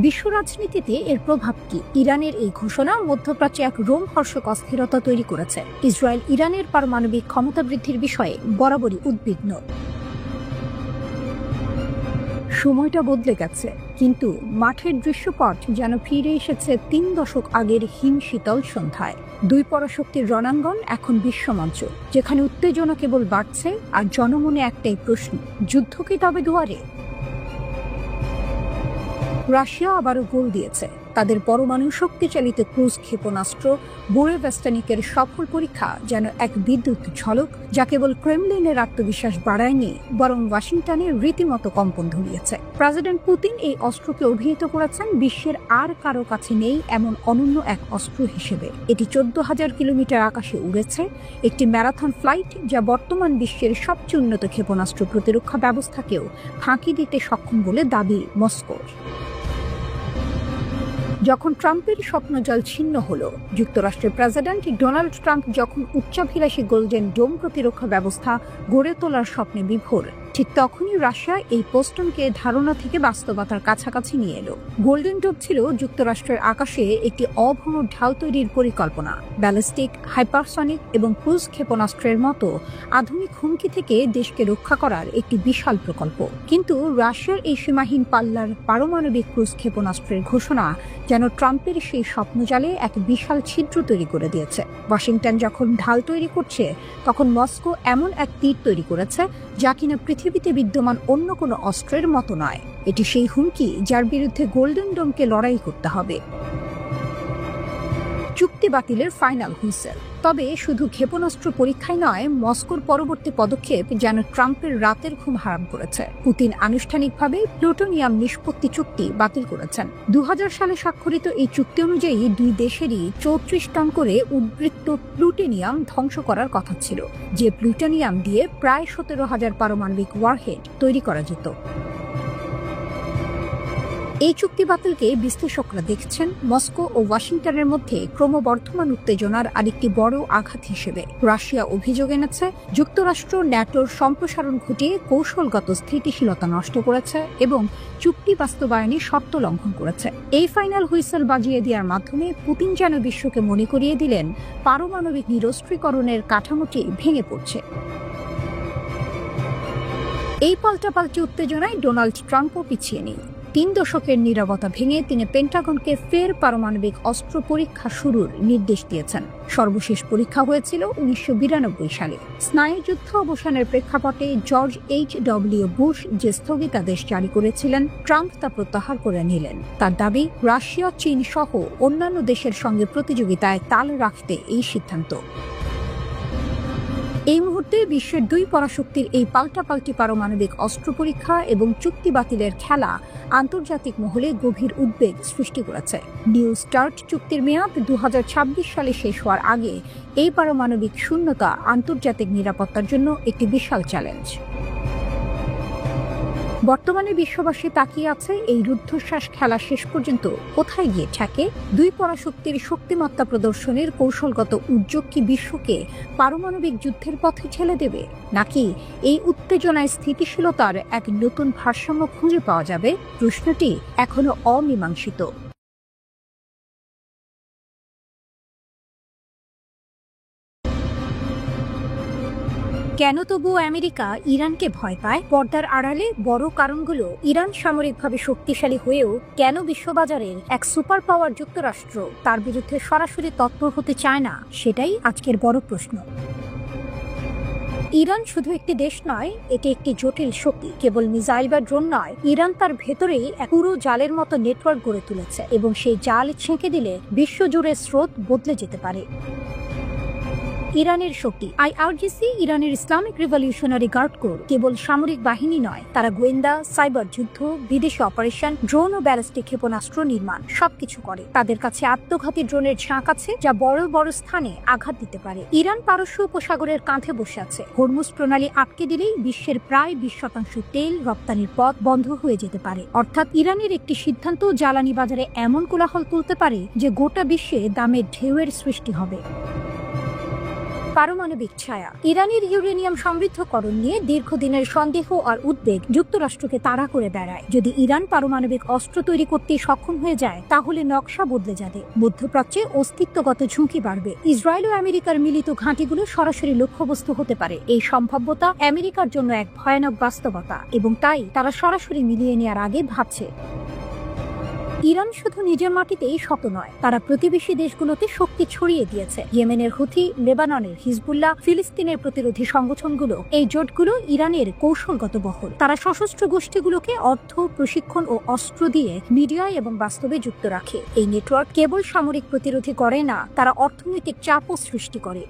বিশ্ব রাজনীতিতে এর প্রভাব কি? ইরানের এই ঘোষণা মধ্যপ্রাচ্যে এক রোমহর্ষক অস্থিরতা তৈরি করেছে। ইসরায়েল ইরানের পারমাণবিক ক্ষমতা বৃদ্ধির বিষয়ে বরাবরই উদ্বিগ্ন। সময়টা বদলে গেছে, কিন্তু মাঠের দৃশ্যপট যেন ফিরে এসেছে 3 দশক আগের হিম শীতল সন্ধ্যায়। দুই পরাশক্তির রণাঙ্গন এখন বিশ্বমঞ্চ, যেখানে উত্তেজনা কেবল বাড়ছে আর জনমনে একটাই প্রশ্ন, যুদ্ধ কি তবে দুয়ারে? রাশিয়া আবারও গোল দিয়েছে। তাদের পরমাণু শক্তিচালিত ক্রুজ ক্ষেপণাস্ত্র বোরেভেস্টানিকের সফল পরীক্ষা যেন এক বিদ্যুৎ ঝলক, যা কেবল ক্রেমলিনের আত্মবিশ্বাস বাড়ায়নি, বরং ওয়াশিংটনের রীতিমতো কম্পন ধরিয়েছে। প্রেসিডেন্ট পুতিন এই অস্ত্রকে অভিহিত করেছেন বিশ্বের আর কারো কাছে নেই এমন অনন্য এক অস্ত্র হিসেবে। এটি 14,000 কিলোমিটার আকাশে উড়েছে, একটি ম্যারাথন ফ্লাইট যা বর্তমান বিশ্বের সবচেয়ে উন্নত ক্ষেপণাস্ত্র প্রতিরক্ষা ব্যবস্থাকেও ফাঁকি দিতে সক্ষম বলে দাবি মস্কোর। যখন ট্রাম্পের স্বপ্নজল ছিন্ন হলো, যুক্তরাষ্ট্রের প্রেসিডেন্ট ডোনাল্ড ট্রাম্প যখন উচ্চাভিলাষী গোল্ডেন ডোম প্রতিরক্ষা ব্যবস্থা গড়ে তোলার স্বপ্নে বিভোর, ঠিক তখনই রাশিয়া এই পোস্টনকে ধারণা থেকে বাস্তবতার কাছাকাছি নিয়ে এলো। গোল্ডেন ডোম ছিল যুক্তরাষ্ট্রের আকাশে একটি অভ্রমণ ঢাল তৈরির পরিকল্পনা। ব্যালিস্টিক, হাইপারসনিক এবং ক্রুজ ক্ষেপণাস্ত্রের মতো আধুনিক হুমকি থেকে দেশকে রক্ষা করার একটি বিশাল প্রকল্প। কিন্তু রাশিয়ার এই সীমাহীন পাল্লার পারমাণবিক ক্রুজ ক্ষেপণাস্ত্রের ঘোষণা যেন ট্রাম্পের সেই স্বপ্নজালে এক বিশাল ছিদ্র তৈরি করে দিয়েছে। ওয়াশিংটন যখন ঢাল তৈরি করছে, তখন মস্কো এমন এক তীর তৈরি করেছে যা কিনা পৃথিবীতে বিদ্যমান অন্য কোনো অস্ত্রের মতো নয়। এটি সেই হুমকি যার বিরুদ্ধে গোল্ডেন ডোমকে লড়াই করতে হবে। চুক্তি বাতিলের ফাইনাল হুইসেল। তবে শুধু ক্ষেপণাস্ত্র পরীক্ষায় নয়, মস্কোর পরবর্তী পদক্ষেপ যেন ট্রাম্পের রাতের ঘুম হারাম করেছে। পুতিন আনুষ্ঠানিকভাবে প্লুটোনিয়াম নিষ্পত্তি চুক্তি বাতিল করেছেন। 2000 সালে স্বাক্ষরিত এই চুক্তি অনুযায়ী দুই দেশেরই 34 টন করে উদ্বৃত্ত প্লুটোনিয়াম ধ্বংস করার কথা ছিল, যে প্লুটোনিয়াম দিয়ে প্রায় 17,000 পারমাণবিক ওয়ারহেড তৈরি করা যেত। এই চুক্তি বাতিলকে বিশ্লেষকরা দেখছেন মস্কো ও ওয়াশিংটনের মধ্যে ক্রমবর্ধমান উত্তেজনার আরেকটি বড় আঘাত হিসেবে। রাশিয়া অভিযোগ এনেছে যুক্তরাষ্ট্র ন্যাটোর সম্প্রসারণ ঘটিয়ে কৌশলগত স্থিতিশীলতা নষ্ট করেছে এবং চুক্তি বাস্তবায়নে শর্ত লঙ্ঘন করেছে। এই ফাইনাল হুইসেল বাজিয়ে দেওয়ার মাধ্যমে পুতিন যেন বিশ্বকে মনে করিয়ে দিলেন পারমাণবিক নিরস্ত্রীকরণের কাঠামোটি ভেঙে পড়ছে। এই পাল্টাপাল্টি উত্তেজনায় ডোনাল্ড ট্রাম্পও পিছিয়ে নেই। 3 দশকের নীরবতা ভেঙে তিনি পেন্টাগনকে ফের পারমাণবিক অস্ত্র পরীক্ষা শুরুর নির্দেশ দিয়েছেন। সর্বশেষ পরীক্ষা হয়েছিল 1992 সালে। স্নায়ুযুদ্ধ অবসানের প্রেক্ষাপটে জর্জ H.W. বুশ যে স্থগিতাদেশ জারি করেছিলেন, ট্রাম্প তা প্রত্যাহার করে নিলেন। তার দাবি, রাশিয়া, চীন সহ অন্যান্য দেশের সঙ্গে প্রতিযোগিতায় তাল রাখতে এই সিদ্ধান্ত। এই মুহূর্তে বিশ্বের দুই পরাশক্তির এই পাল্টাপাল্টি পারমাণবিক অস্ত্র পরীক্ষা এবং চুক্তি বাতিলের খেলা আন্তর্জাতিক মহলে গভীর উদ্বেগ সৃষ্টি করেছে। নিউ স্টার্ট চুক্তির মেয়াদ 2026 সালে শেষ হওয়ার আগে এই পারমাণবিক শূন্যতা আন্তর্জাতিক নিরাপত্তার জন্য একটি বিশাল চ্যালেঞ্জ। বর্তমানে বিশ্ববাসী তাকিয়ে আছে এই রুদ্ধশ্বাস খেলা শেষ পর্যন্ত কোথায় গিয়ে ঠেকে। দুই পরাশক্তির শক্তিমত্তা প্রদর্শনের কৌশলগত উদ্যোগ কি বিশ্বকে পারমাণবিক যুদ্ধের পথে ঠেলে দেবে, নাকি এই উত্তেজনায় স্থিতিশীলতার এক নতুন ভারসাম্য খুঁজে পাওয়া যাবে? প্রশ্নটি এখনো অমীমাংসিত। কেন তবুও আমেরিকা ইরানকে ভয় পায়? পর্দার আড়ালে বড় কারণগুলো, ইরান সামরিকভাবে শক্তিশালী হয়েও কেন বিশ্ববাজারের এক সুপার পাওয়ার যুক্তরাষ্ট্র তার বিরুদ্ধে সরাসরি তৎপর হতে চায় না, সেটাই আজকের বড় প্রশ্ন। ইরান শুধু একটি দেশ নয়, এটি একটি জটিল শক্তি। কেবল মিসাইল বা ড্রোন নয়, ইরান তার ভেতরেই এক পুরো জালের মতো নেটওয়ার্ক গড়ে তুলেছে এবং সেই জাল ছেঁকে দিলে বিশ্বজুড়ে স্রোত বদলে যেতে পারে। ইরানের শক্তি। IRGC, ইরানের ইসলামিক রিভলিউশনারি গার্ড কোর, কেবল সামরিক বাহিনী নয়, তারা গোয়েন্দা, সাইবার যুদ্ধ, বিদেশি অপারেশন, ড্রোন ও ব্যালিস্টিক ক্ষেপণাস্ত্র নির্মাণ সবকিছু করে। তাদের কাছে আত্মঘাতী ড্রোনের ঝাঁক আছে যা বড় বড় স্থানে আঘাত দিতে পারে। ইরান পারস্য উপসাগরের কাঁধে বসে আছে। হরমুজ প্রণালী আটকে দিলেই বিশ্বের প্রায় 20% তেল রপ্তানির পথ বন্ধ হয়ে যেতে পারে। অর্থাৎ ইরানের একটি সিদ্ধান্ত জ্বালানি বাজারে এমন কোলাহল তুলতে পারে যে গোটা বিশ্বে দামের ঢেউয়ের সৃষ্টি হবে। পারমাণবিক ছায়া। ইরানের ইউরেনিয়াম সমৃদ্ধকরণ নিয়ে দীর্ঘদিনের সন্দেহ আর উদ্বেগ যুক্তরাষ্ট্রকে তাড়া করে বেড়ায়। যদি ইরান পারমাণবিক অস্ত্র তৈরি করতে সক্ষম হয়ে যায়, তাহলে নকশা বদলে যাবে। মধ্যপ্রাচ্যে অস্তিত্বগত ঝুঁকি বাড়বে। ইসরায়েল ও আমেরিকার মিলিত ঘাঁটিগুলো সরাসরি লক্ষ্যবস্তু হতে পারে। এই সম্ভাব্যতা আমেরিকার জন্য এক ভয়ানক বাস্তবতা এবং তাই তারা সরাসরি মিলিয়ে নেওয়ার আগে ভাবছে। ইরান শুধু নিজের মাটিতেই শক্ত নয়, তারা প্রতিবেশী দেশগুলোতে শক্তি ছড়িয়ে দিয়েছে। ইয়েমেনের হুথি, লেবাননের হিজবুল্লাহ, ফিলিস্তিনের প্রতিরোধী সংগঠনগুলো, এই জোটগুলো ইরানের কৌশলগত বহর। তারা সশস্ত্র গোষ্ঠীগুলোকে অর্থ, প্রশিক্ষণ ও অস্ত্র দিয়ে মিডিয়ায় এবং বাস্তবে যুক্ত রাখে। এই নেটওয়ার্ক কেবল সামরিক প্রতিরোধী করে না, তারা অর্থনৈতিক চাপও সৃষ্টি করে।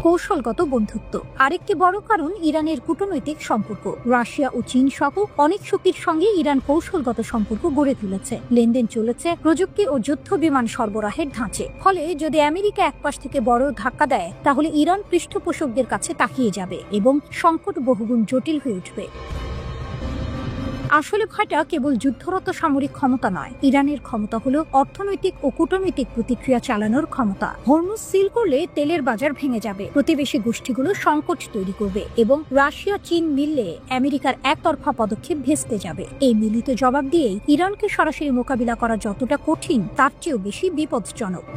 কৌশলগত বন্ধুত্ব। আরেকটি বড় কারণ ইরানের কূটনৈতিক সম্পর্ক। রাশিয়া ও চীন সহ অনেক শক্তির সঙ্গে ইরান কৌশলগত সম্পর্ক গড়ে তুলেছে। লেনদেন চলেছে প্রযুক্তি ও যুদ্ধ বিমান সরবরাহের ধাঁচে। ফলে যদি আমেরিকা একপাশ থেকে বড় ধাক্কা দেয়, তাহলে ইরান পৃষ্ঠপোষকদের কাছে তাকিয়ে যাবে এবং সংকট বহুগুণ জটিল হয়ে উঠবে। আসলে ভয়টা কেবল যুদ্ধরত সামরিক ক্ষমতা নয়, ইরানের ক্ষমতা হলো অর্থনৈতিক ও কূটনৈতিক প্রতিক্রিয়া চালানোর ক্ষমতা। হরমুজ সিল করলে তেলের বাজার ভেঙে যাবে, প্রতিবেশী গোষ্ঠীগুলো সংকট তৈরি করবে এবং রাশিয়া চীন মিললে আমেরিকার একতরফা পদক্ষেপ ভেস্তে যাবে। এই মিলিত জবাব দিয়েই ইরানকে সরাসরি মোকাবিলা করা যতটা কঠিন তার চেয়েও বেশি বিপজ্জনক।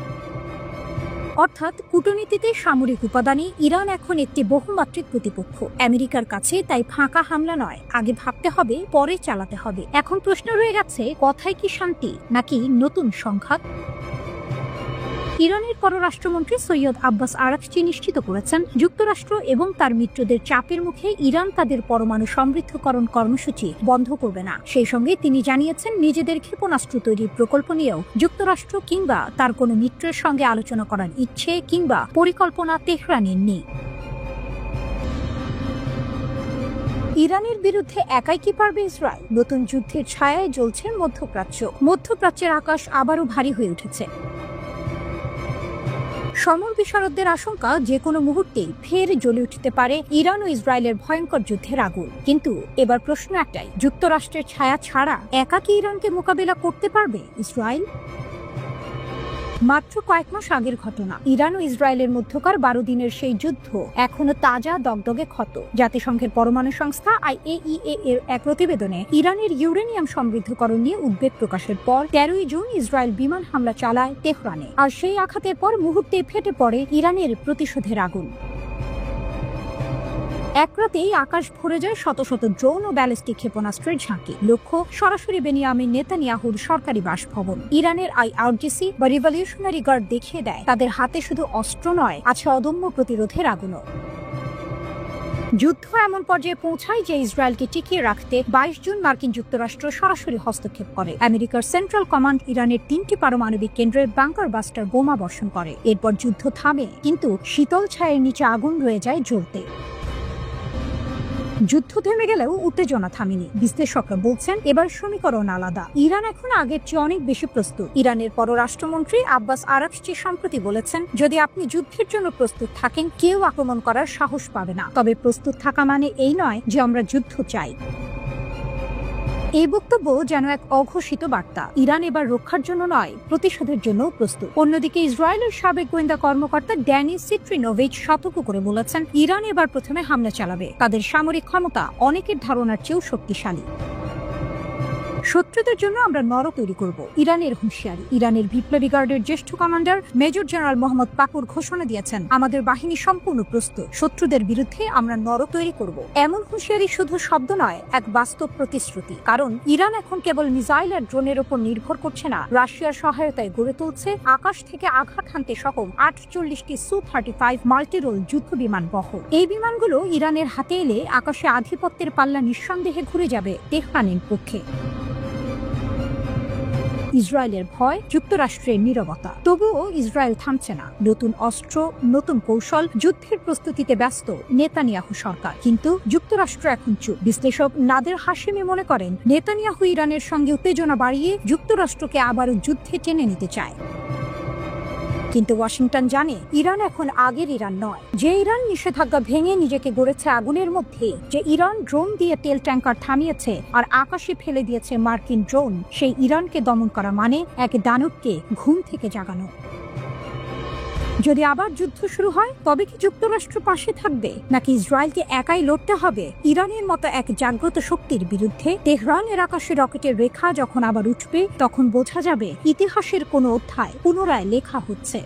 অর্থাৎ কূটনীতিতে সামরিক উপাদানে ইরান এখন একটি বহুমাত্রিক প্রতিপক্ষ আমেরিকার কাছে। তাই ফাঁকা হামলা নয়, আগে ভাবতে হবে, পরে চালাতে হবে। এখন প্রশ্ন রয়ে গেছে, কথায় কি শান্তি নাকি নতুন সংঘাত? ইরানের পররাষ্ট্রমন্ত্রী সৈয়দ আব্বাস আরাকচি নিশ্চিত করেছেন, যুক্তরাষ্ট্র এবং তার মিত্রদের চাপের মুখে ইরান তাদের পরমাণু সমৃদ্ধকরণ কর্মসূচি বন্ধ করবে না। সেই সঙ্গে তিনি জানিয়েছেন, নিজেদের ক্ষেপণাস্ত্র তৈরির প্রকল্প নিয়েও যুক্তরাষ্ট্র কিংবা তার কোনো মিত্রের সঙ্গে আলোচনা করার ইচ্ছে কিংবা পরিকল্পনা তেহরানের নেই। ইরানের বিরুদ্ধে একাই কি পারবে ইসরায়েল? নতুন যুদ্ধের ছায়ায় জ্বলছে মধ্যপ্রাচ্যের আকাশ আবারও ভারী হয়ে উঠেছে। সমর বিশারদদের আশঙ্কা, যে কোনো মুহূর্তেই ফের জ্বলে উঠতে পারে ইরান ও ইসরায়েলের ভয়ঙ্কর যুদ্ধের আগুন। কিন্তু এবার প্রশ্ন একটাই, যুক্তরাষ্ট্রের ছায়া ছাড়া একা কি ইরানকে মোকাবিলা করতে পারবে ইসরায়েল? মাত্র কয়েক মাস আগের ঘটনা, ইরান ও ইসরায়েলের মধ্যকার 12 দিনের সেই যুদ্ধ এখনো তাজা দগদগে ক্ষত। জাতিসংঘের পরমাণু সংস্থা IAEA এর এক প্রতিবেদনে ইরানের ইউরেনিয়াম সমৃদ্ধকরণ নিয়ে উদ্বেগ প্রকাশের পর 13ই জুন ইসরায়েল বিমান হামলা চালায় তেহরানে। আর সেই আঘাতের পর মুহূর্তে ফেটে পড়ে ইরানের প্রতিশোধের আগুন। এক রাতেই আকাশ ভরে যায় শত শত ড্রোন ও ব্যালিস্টিক ক্ষেপণাস্ত্রের ঝাঁকি। লক্ষ্য সরাসরি বেনিয়ামিন নেতানিয়াহুর সরকারি বাসভবন। ইরানের IRGC বা রিভলিউশনারি গার্ড দেখিয়ে দেয়, তাদের হাতে শুধু অস্ত্র নয়, আছে অদম্য প্রতিরোধের আগুনও। যুদ্ধ এমন পর্যায়ে পৌঁছায় যে ইসরায়েলকে টিকিয়ে রাখতে 22 জুন মার্কিন যুক্তরাষ্ট্র সরাসরি হস্তক্ষেপ করে। আমেরিকার সেন্ট্রাল কমান্ড ইরানের 3টি পারমাণবিক কেন্দ্রে বাংকার বাস্টার বোমা বর্ষণ করে। এরপর যুদ্ধ থামে, কিন্তু শীতল ছায়ের নিচে আগুন রয়ে যায় জ্বলতে। যুদ্ধ থেমে গেলেও উত্তেজনা থামেনি। বিশ্লেষকরা বলছেন, এবার সমীকরণ আলাদা। ইরান এখন আগের চেয়ে অনেক বেশি প্রস্তুত। ইরানের পররাষ্ট্রমন্ত্রী আব্বাস আরাকচি সম্প্রতি বলেছেন, যদি আপনি যুদ্ধের জন্য প্রস্তুত থাকেন, কেউ আক্রমণ করার সাহস পাবে না। তবে প্রস্তুত থাকা মানে এই নয় যে আমরা যুদ্ধ চাই। এই বক্তব্য যেন এক অঘোষিত বার্তা। ইরান এবার রক্ষার জন্য নয়, প্রতিশোধের জন্য প্রস্তুত। অন্যদিকে ইসরায়েলের সাবেক গোয়েন্দা কর্মকর্তা ড্যানি সিট্রিনোভিচ সতর্ক করে বলেছেন, ইরান এবার প্রথমে হামলা চালাবে। তাদের সামরিক ক্ষমতা অনেকের ধারণার চেয়েও শক্তিশালী। শত্রুদের জন্য আমরা নরক তৈরি করব, ইরানের হুঁশিয়ারি। ইরানের বিপ্লবী গার্ডের জ্যেষ্ঠ কমান্ডার মেজর জেনারেল মোহাম্মদ বাকুর ঘোষণা দিয়েছেন, আমাদের বাহিনী সম্পূর্ণ প্রস্তুত, শত্রুদের বিরুদ্ধে আমরা নরক তৈরি করব। এমন হুঁশিয়ারি শুধু শব্দ নয়, এক বাস্তব প্রতিশ্রুতি। কারণ ইরান এখন কেবল মিসাইল আর ড্রোনের উপর নির্ভর করছে না, রাশিয়ার সহায়তায় গড়ে তুলছে আকাশ থেকে আঘাত হানতে সক্ষম 48টি Su-35 মাল্টিরোল যুদ্ধ বিমান বহর। এই বিমানগুলো ইরানের হাতে এলে আকাশে আধিপত্যের পাল্লা নিঃসন্দেহে ঘুরে যাবে তেহরানের পক্ষে। ইসরায়েলের ভয়, যুক্তরাষ্ট্রের নীরবতা। তবুও ইসরায়েল থামছে না। নতুন অস্ত্র, নতুন কৌশল, যুদ্ধের প্রস্তুতিতে ব্যস্ত নেতানিয়াহু সরকার। কিন্তু যুক্তরাষ্ট্র এখন চুপ। বিশ্লেষক নাদের হাশেমি মনে করেন, নেতানিয়াহু ইরানের সঙ্গে উত্তেজনা বাড়িয়ে যুক্তরাষ্ট্রকে আবারও যুদ্ধে টেনে নিতে চায়। কিন্তু ওয়াশিংটন জানে, ইরান এখন আগের ইরান নয়। যে ইরান নিষেধাজ্ঞা ভেঙে নিজেকে গড়েছে আগুনের মধ্যে, যে ইরান ড্রোন দিয়ে তেল ট্যাঙ্কার থামিয়েছে আর আকাশে ফেলে দিয়েছে মার্কিন ড্রোন, সেই ইরানকে দমন করা মানে এক দানবকে ঘুম থেকে জাগানো। যদি আবার যুদ্ধ শুরু হয়, তবে কি যুক্তরাষ্ট্র পাশে থাকবে, নাকি ইসরায়েলকে একাই লড়তে হবে ইরানের মতো এক জাগ্রত শক্তির বিরুদ্ধে? তেহরানের আকাশে রকেটের রেখা যখন আবার উঠবে, তখন বোঝা যাবে ইতিহাসের কোনো অধ্যায় পুনরায় লেখা হচ্ছে।